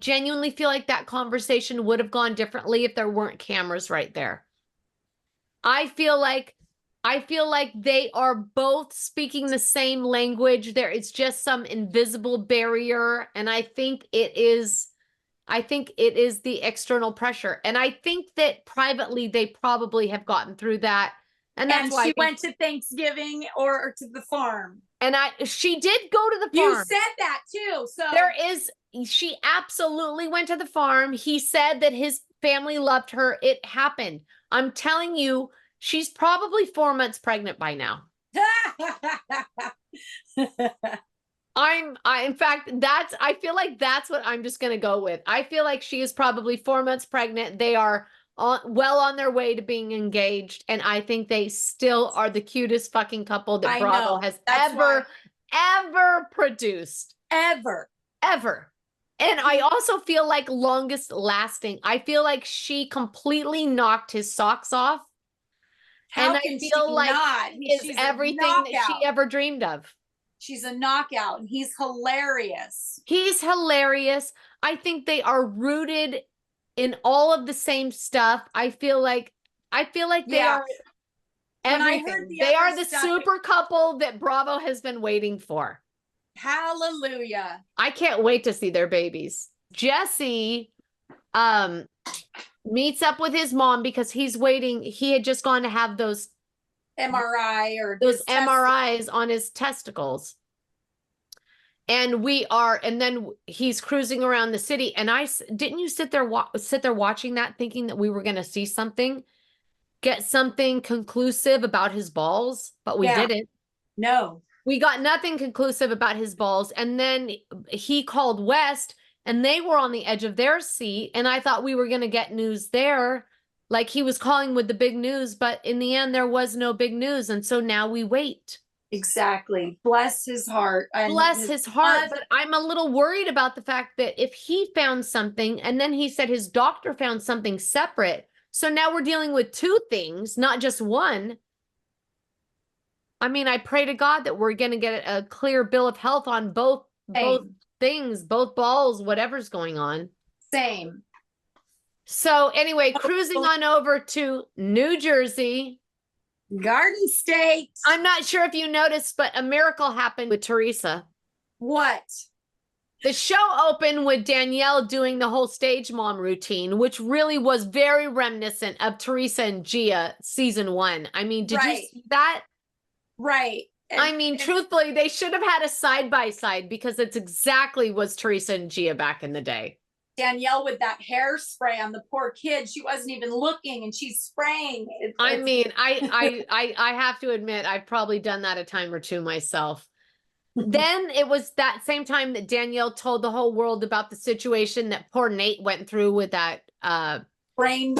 genuinely feel like that conversation would have gone differently if there weren't cameras right there. I feel like they are both speaking the same language. There is just some invisible barrier, and I think it is the external pressure. And I think that privately they probably have gotten through that. And that's And why I she think, went to Thanksgiving or to the farm. and she did go to the You farm. said that too. So She absolutely went to the farm. He said that his family loved her. It happened. I'm telling you, she's probably 4 months pregnant by now. In fact, I feel like that's what I'm just going to go with. I feel like she is probably 4 months pregnant. They are well on their way to being engaged. And I think they still are the cutest fucking couple that Bravo has ever produced. Ever. And I also feel like longest lasting. I feel like she completely knocked his socks off. How and can I feel she like not? is everything that she ever dreamed of. She's a knockout, and he's hilarious. He's hilarious. I think they are rooted in all of the same stuff. I feel like they are everything. They are the super couple that Bravo has been waiting for. Hallelujah. I can't wait to see their babies. Jesse meets up with his mom because he's waiting. He had just gone to have those MRIs on his testicles. And then he's cruising around the city. And didn't you sit there watching that thinking that we were going to see get something conclusive about his balls, but we didn't. No. We got nothing conclusive about his balls. And then he called West and they were on the edge of their seat. And I thought we were going to get news there. Like he was calling with the big news, but in the end, there was no big news. And so now we wait. Exactly. Bless his heart. Bless his heart. But I'm a little worried about the fact that if he found something and then he said his doctor found something separate. So now we're dealing with two things, not just one. I mean, I pray to God that we're going to get a clear bill of health on both things, both balls, whatever's going on. Same. So anyway, cruising on over to New Jersey. Garden State. I'm not sure if you noticed, but a miracle happened with Teresa. What? The show opened with Danielle doing the whole stage mom routine, which really was very reminiscent of Teresa and Gia season 1. I mean, did you see that? Right. I mean, truthfully, they should have had a side-by-side because it's exactly was Teresa and Gia back in the day. Danielle with that hairspray on the poor kid. She wasn't even looking and she's spraying. I mean, I have to admit, I've probably done that a time or two myself. Then it was that same time that Danielle told the whole world about the situation that poor Nate went through with that brain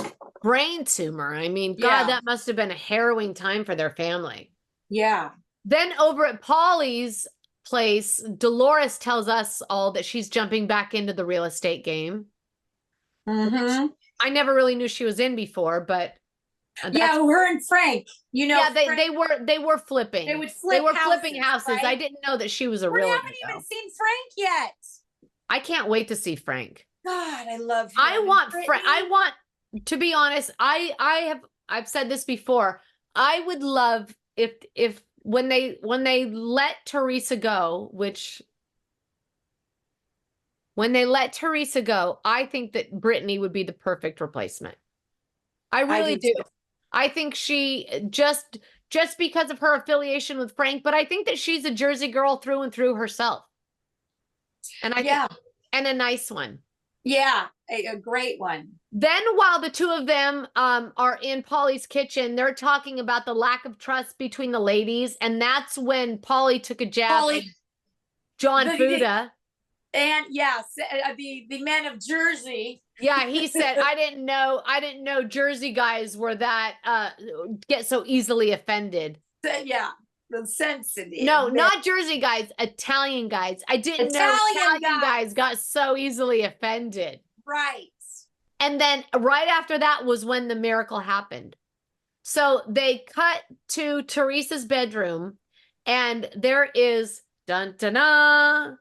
tumor. I mean, God, that must have been a harrowing time for their family. Yeah. Then over at Polly's place, Dolores tells us all that she's jumping back into the real estate game. Mm-hmm. I never really knew she was in before, but her and Frank, they were flipping. They would flip. They were flipping houses. Right? I didn't know that she was a realtor. We haven't even seen Frank yet. I can't wait to see Frank. God, I love him. I want Frank. To be honest, I've said this before. I would love if when they let Teresa go, I think that Brittany would be the perfect replacement. I really do. I think she just because of her affiliation with Frank, but I think that she's a Jersey girl through and through herself. And and a nice one. Yeah, a great one. Then while the two of them are in Polly's kitchen, they're talking about the lack of trust between the ladies. And that's when Polly took a jab at John Buda. And the men of Jersey. Yeah, he said, I didn't know Jersey guys were that get so easily offended. Yeah. The sensitive. No, not Jersey guys, Italian guys. I didn't know Italian guys got so easily offended. Right. And then right after that was when the miracle happened. So they cut to Teresa's bedroom and there is a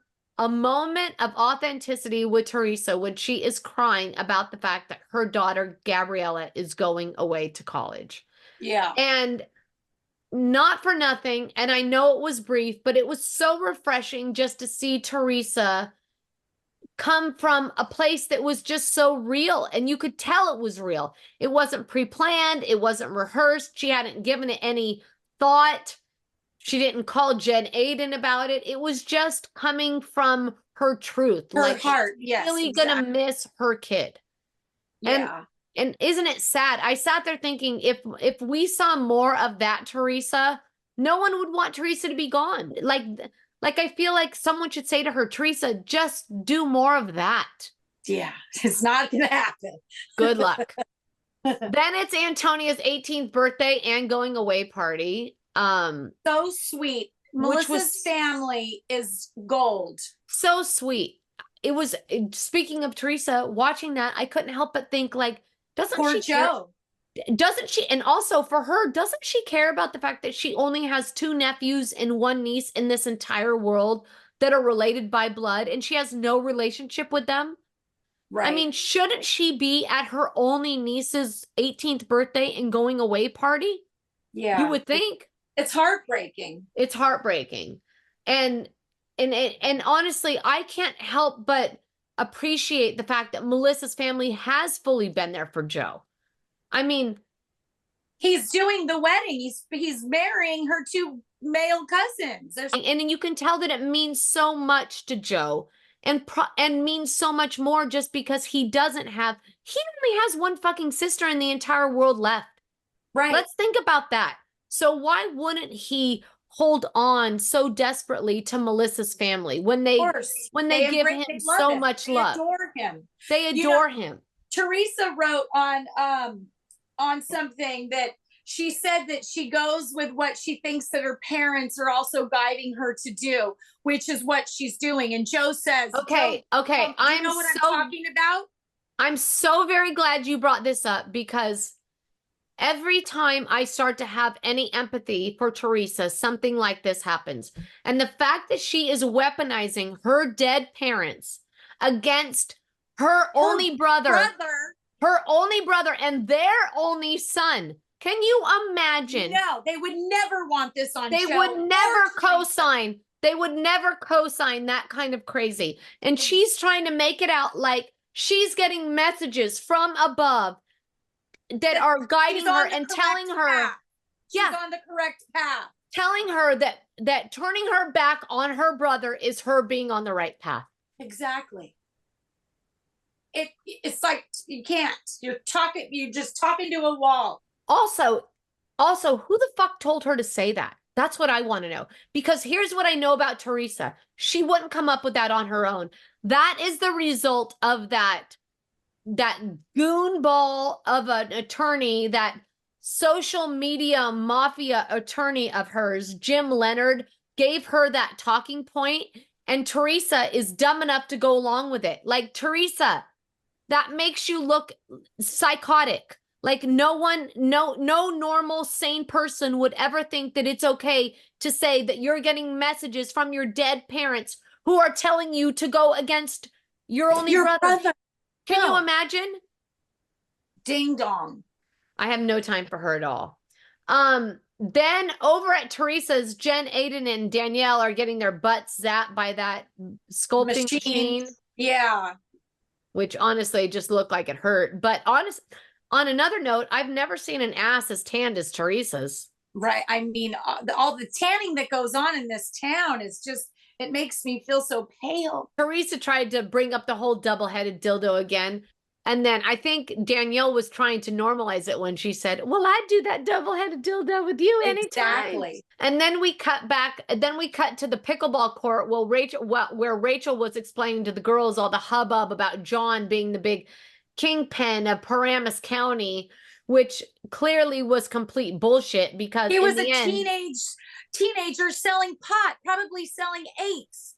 moment of authenticity with Teresa when she is crying about the fact that her daughter Gabriella is going away to college. Yeah. And not for nothing, and I know it was brief, but it was so refreshing just to see Teresa come from a place that was just so real, and you could tell it was real. It wasn't pre-planned, it wasn't rehearsed. She hadn't given it any thought. She didn't call Jen Aiden about it. It was just coming from her truth. Her Like, heart. she's Yes, really exactly. gonna miss her kid. And Yeah. and isn't it sad? I sat there thinking, if we saw more of that Teresa, no one would want Teresa to be gone. Like I feel like someone should say to her, Teresa, just do more of that. Yeah. It's not going to happen. Good luck. Then it's Antonia's 18th birthday and going away party. So sweet. Which Melissa's was family is gold. so sweet. It was, speaking of Teresa, watching that, I couldn't help but think, like, doesn't Poor she care? Joe. Doesn't she? And also for her, doesn't she care about the fact that she only has 2 nephews and 1 niece in this entire world that are related by blood, and she has no relationship with them? I Right. mean, shouldn't she be at her only niece's 18th birthday and going away party? Yeah. You would think. It's heartbreaking. It's heartbreaking. And and honestly, I can't help but appreciate the fact that Melissa's family has fully been there for Joe. I mean, He's doing the wedding. He's marrying her 2 male cousins. and you can tell that it means so much to Joe, and means so much more just because he only has one fucking sister in the entire world left. Right. Let's think about that. So why wouldn't he hold on so desperately to Melissa's family when they give him so much love? They adore him. They adore him. Teresa wrote on something that she said that she goes with what she thinks that her parents are also guiding her to do, which is what she's doing. And Joe says, okay, do you know what I'm talking about? I'm so very glad you brought this up, because every time I start to have any empathy for Teresa, something like this happens. And the fact that she is weaponizing her dead parents against her only brother, and their only son. Can you imagine? No, they would never want this on They Joe would never co-sign. They would never co-sign that kind of crazy. And she's trying to make it out like she's getting messages from above that are guiding her and telling her she's on the correct path. Telling her that turning her back on her brother is her being on the right path. Exactly. It's like you can't. You're just talking to a wall. Also, who the fuck told her to say that? That's what I want to know. Because here's what I know about Teresa. She wouldn't come up with that on her own. That is the result of that goonball of an attorney, that social media mafia attorney of hers, Jim Leonard, gave her that talking point, and Teresa is dumb enough to go along with it. Like, Teresa, that makes you look psychotic. Like, no normal, sane person would ever think that it's okay to say that you're getting messages from your dead parents who are telling you to go against your only brother. Can you imagine? Ding dong. I have no time for her at all. Then over at Teresa's, Jen, Aiden, and Danielle are getting their butts zapped by that sculpting machine. Yeah. Which honestly just looked like it hurt. But on another note, I've never seen an ass as tanned as Teresa's. Right. I mean, all the tanning that goes on in this town is just, it makes me feel so pale. Teresa tried to bring up the whole double-headed dildo again. And then I think Danielle was trying to normalize it when she said, well, I'd do that double-headed dildo with you anytime. Exactly. And then we cut to the pickleball court where Rachel was explaining to the girls all the hubbub about John being the big kingpin of Paramus County, which clearly was complete bullshit, because he was a teenager selling pot, probably selling eights.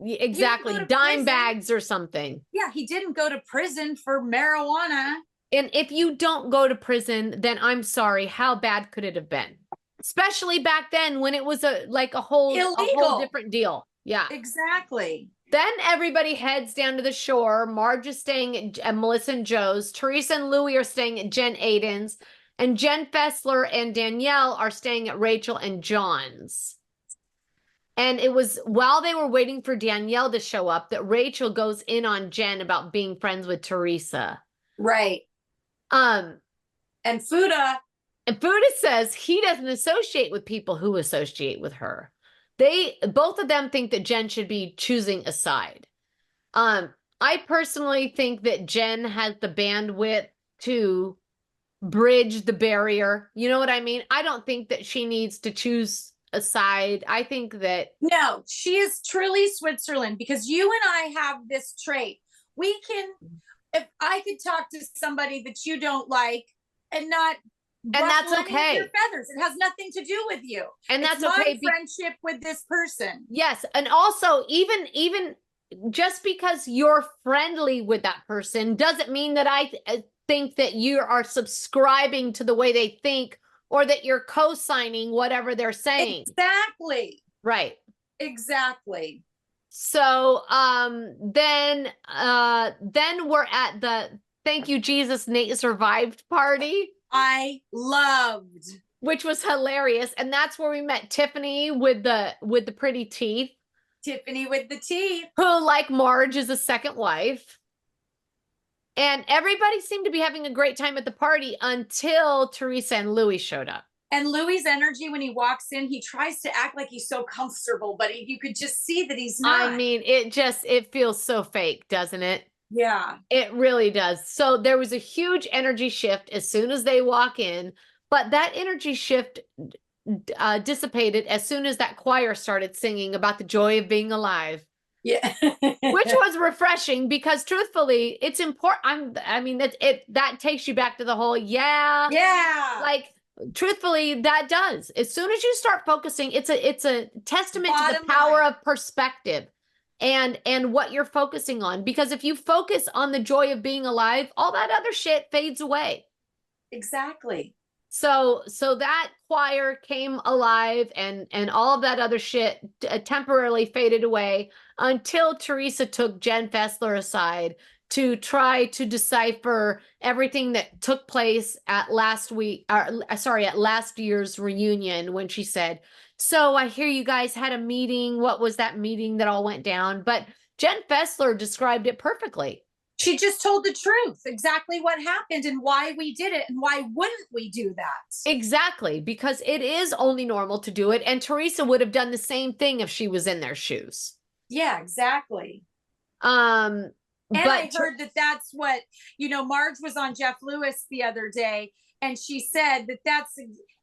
Exactly, dime bags or something. Yeah, he didn't go to prison for marijuana. And if you don't go to prison, then I'm sorry, how bad could it have been? Especially back then when it was a whole different deal. Yeah, exactly. Then everybody heads down to the shore. Marge is staying at Melissa and Joe's. Teresa and Louie are staying at Jen Aiden's. And Jen Fessler and Danielle are staying at Rachel and John's. And it was while they were waiting for Danielle to show up that Rachel goes in on Jen about being friends with Teresa. Right. Um, and Fuda says he doesn't associate with people who associate with her. Both of them think that Jen should be choosing a side. I personally think that Jen has the bandwidth to bridge the barrier. You know what I mean? I don't think that she needs to choose a side. I think that no, she is truly Switzerland, because you and I have this trait. We can, if I could talk to somebody that you don't like and not, and that's okay. Your feathers. It has nothing to do with you. And that's it's okay. My friendship with this person. Yes, and also even just because you're friendly with that person doesn't mean that I think that you are subscribing to the way they think, or that you're co-signing whatever they're saying. Exactly. Right. Exactly. So then we're at the Thank You Jesus Nate Survived party. I loved. Which was hilarious. And that's where we met Tiffany with the pretty teeth. Tiffany with the teeth. Who, like Marge, is a second wife. And everybody seemed to be having a great time at the party until Teresa and Louis showed up. And Louis' energy when he walks in, he tries to act like he's so comfortable, but you could just see that he's not. I mean, it feels so fake, doesn't it? Yeah. It really does. So there was a huge energy shift as soon as they walk in, but that energy shift dissipated as soon as that choir started singing about the joy of being alive. Yeah. Which was refreshing, because truthfully, it's important. That takes you back to the whole, yeah. Like, truthfully, that does. As soon as you start focusing, it's a testament to the power of perspective and what you're focusing on. Because if you focus on the joy of being alive, all that other shit fades away. Exactly. So that choir came alive, and all of that other shit temporarily faded away until Teresa took Jen Fessler aside to try to decipher everything that took place at last year's reunion, when she said, "So I hear you guys had a meeting. What was that meeting that all went down?" But Jen Fessler described it perfectly. She just told the truth, exactly what happened and why we did it, and why wouldn't we do that? Exactly, because it is only normal to do it, and Teresa would have done the same thing if she was in their shoes. Yeah, exactly. And I heard that's what, Marge was on Jeff Lewis the other day, and she said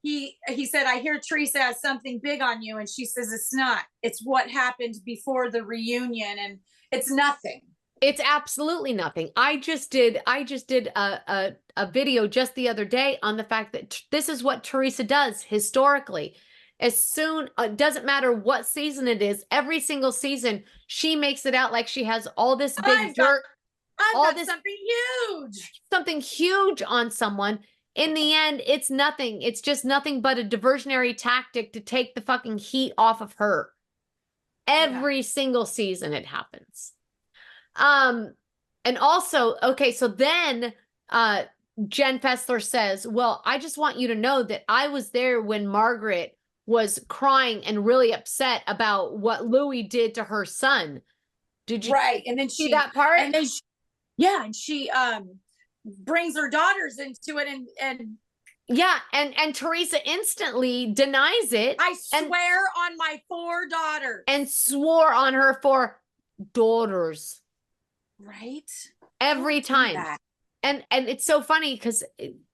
he said, "I hear Teresa has something big on you," and she says, "It's not. It's what happened before the reunion, and it's nothing." It's absolutely nothing. I just did a video just the other day on the fact that this is what Teresa does historically. As soon, doesn't matter what season it is, every single season, she makes it out like she has all this big dirt. I've got something huge on someone. In the end, it's nothing. It's just nothing but a diversionary tactic to take the fucking heat off of her. Every single season it happens. And also, okay, so then Jen Fessler says, "Well, I just want you to know that I was there when Margaret was crying and really upset about what Louis did to her son." Did you and then see that part? And then she brings her daughters into it, and yeah, and Teresa instantly denies it. "I swear on my 4 daughters." And swore on her 4 daughters. Right? Every time. And it's so funny because,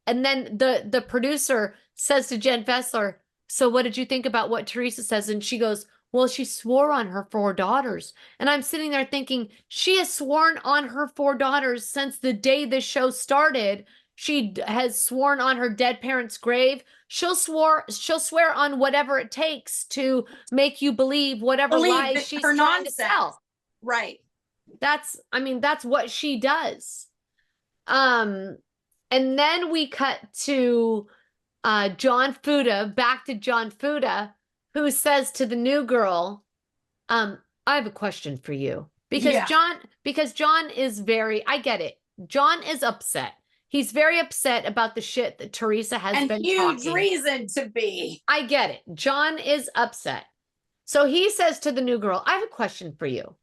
and then the producer says to Jen Fessler, "So what did you think about what Teresa says?" And she goes, "Well, she swore on her 4 daughters." And I'm sitting there thinking, she has sworn on her 4 daughters since the day this show started. She has sworn on her dead parents' grave. She'll swear on whatever it takes to make you believe whatever lies she's trying to sell. Right. That's what she does. And then we cut to John Fuda, back to John Fuda, who says to the new girl, "I have a question for you." Because John is I get it. John is upset. He's very upset about the shit that Teresa has And been huge talking. reason to be. I get it. John is upset. So he says to the new girl, I have a question for you.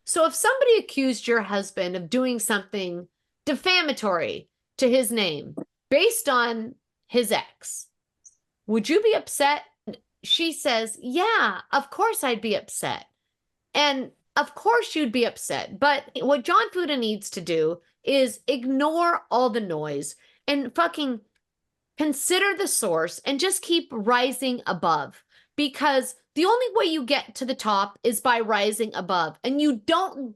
So if somebody accused your husband of doing something defamatory to his name based on his ex, would you be upset? She says, yeah, of course I'd be upset. And of course you'd be upset. But what John Fuda needs to do is ignore all the noise and fucking consider the source and just keep rising above, because the only way you get to the top is by rising above, and you don't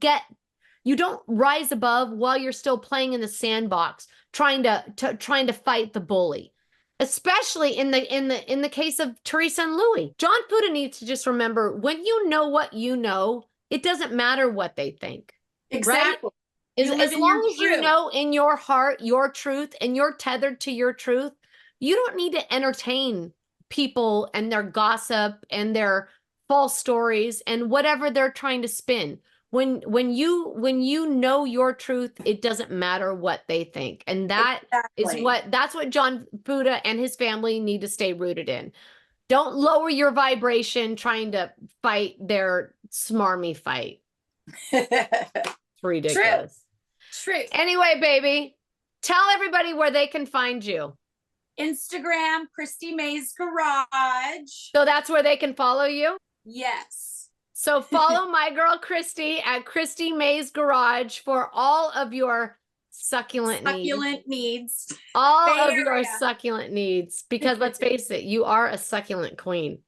rise above while you're still playing in the sandbox trying to fight the bully, especially in the case of Teresa and Louis. John Fuda needs to just remember, when you know what you know, it doesn't matter what they think. Exactly. Right? As long as you truth. know in your heart your truth and you're tethered to your truth, you don't need to entertain people and their gossip and their false stories and whatever they're trying to spin. When you know your truth, it doesn't matter what they think. And that's what John Fuda and his family need to stay rooted in. Don't lower your vibration trying to fight their smarmy fight. It's ridiculous. True. Anyway, baby, tell everybody where they can find you. Instagram, Christy May's Garage. So that's where they can follow you? Yes. So follow my girl Christy at Christy May's Garage for all of your succulent needs. All Bay of Area. Your succulent needs. Because let's face it, you are a succulent queen.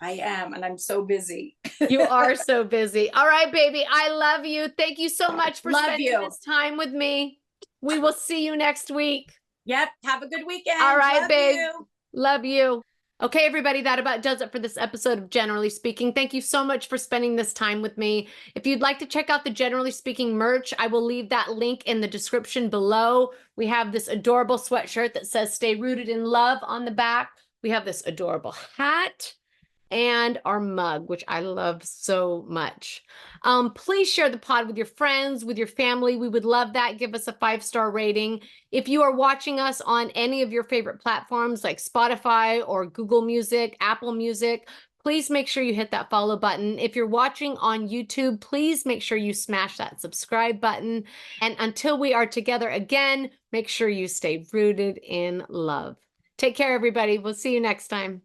I am, and I'm so busy. You are so busy. All right, baby. I love you. Thank you so much for spending this time with me. We will see you next week. Yep. Have a good weekend. All right, babe. Love you. Okay, everybody, that about does it for this episode of Generally Speaking. Thank you so much for spending this time with me. If you'd like to check out the Generally Speaking merch, I will leave that link in the description below. We have this adorable sweatshirt that says "Stay Rooted in Love" on the back. We have this adorable hat and our mug, which I love so much. Please share the pod with your friends, with your family. We would love that. Give us a 5-star rating. If you are watching us on any of your favorite platforms like Spotify or Google Music, Apple Music, please make sure you hit that follow button. If you're watching on YouTube, please make sure you smash that subscribe button. And until we are together again, make sure you stay rooted in love. Take care, everybody. We'll see you next time.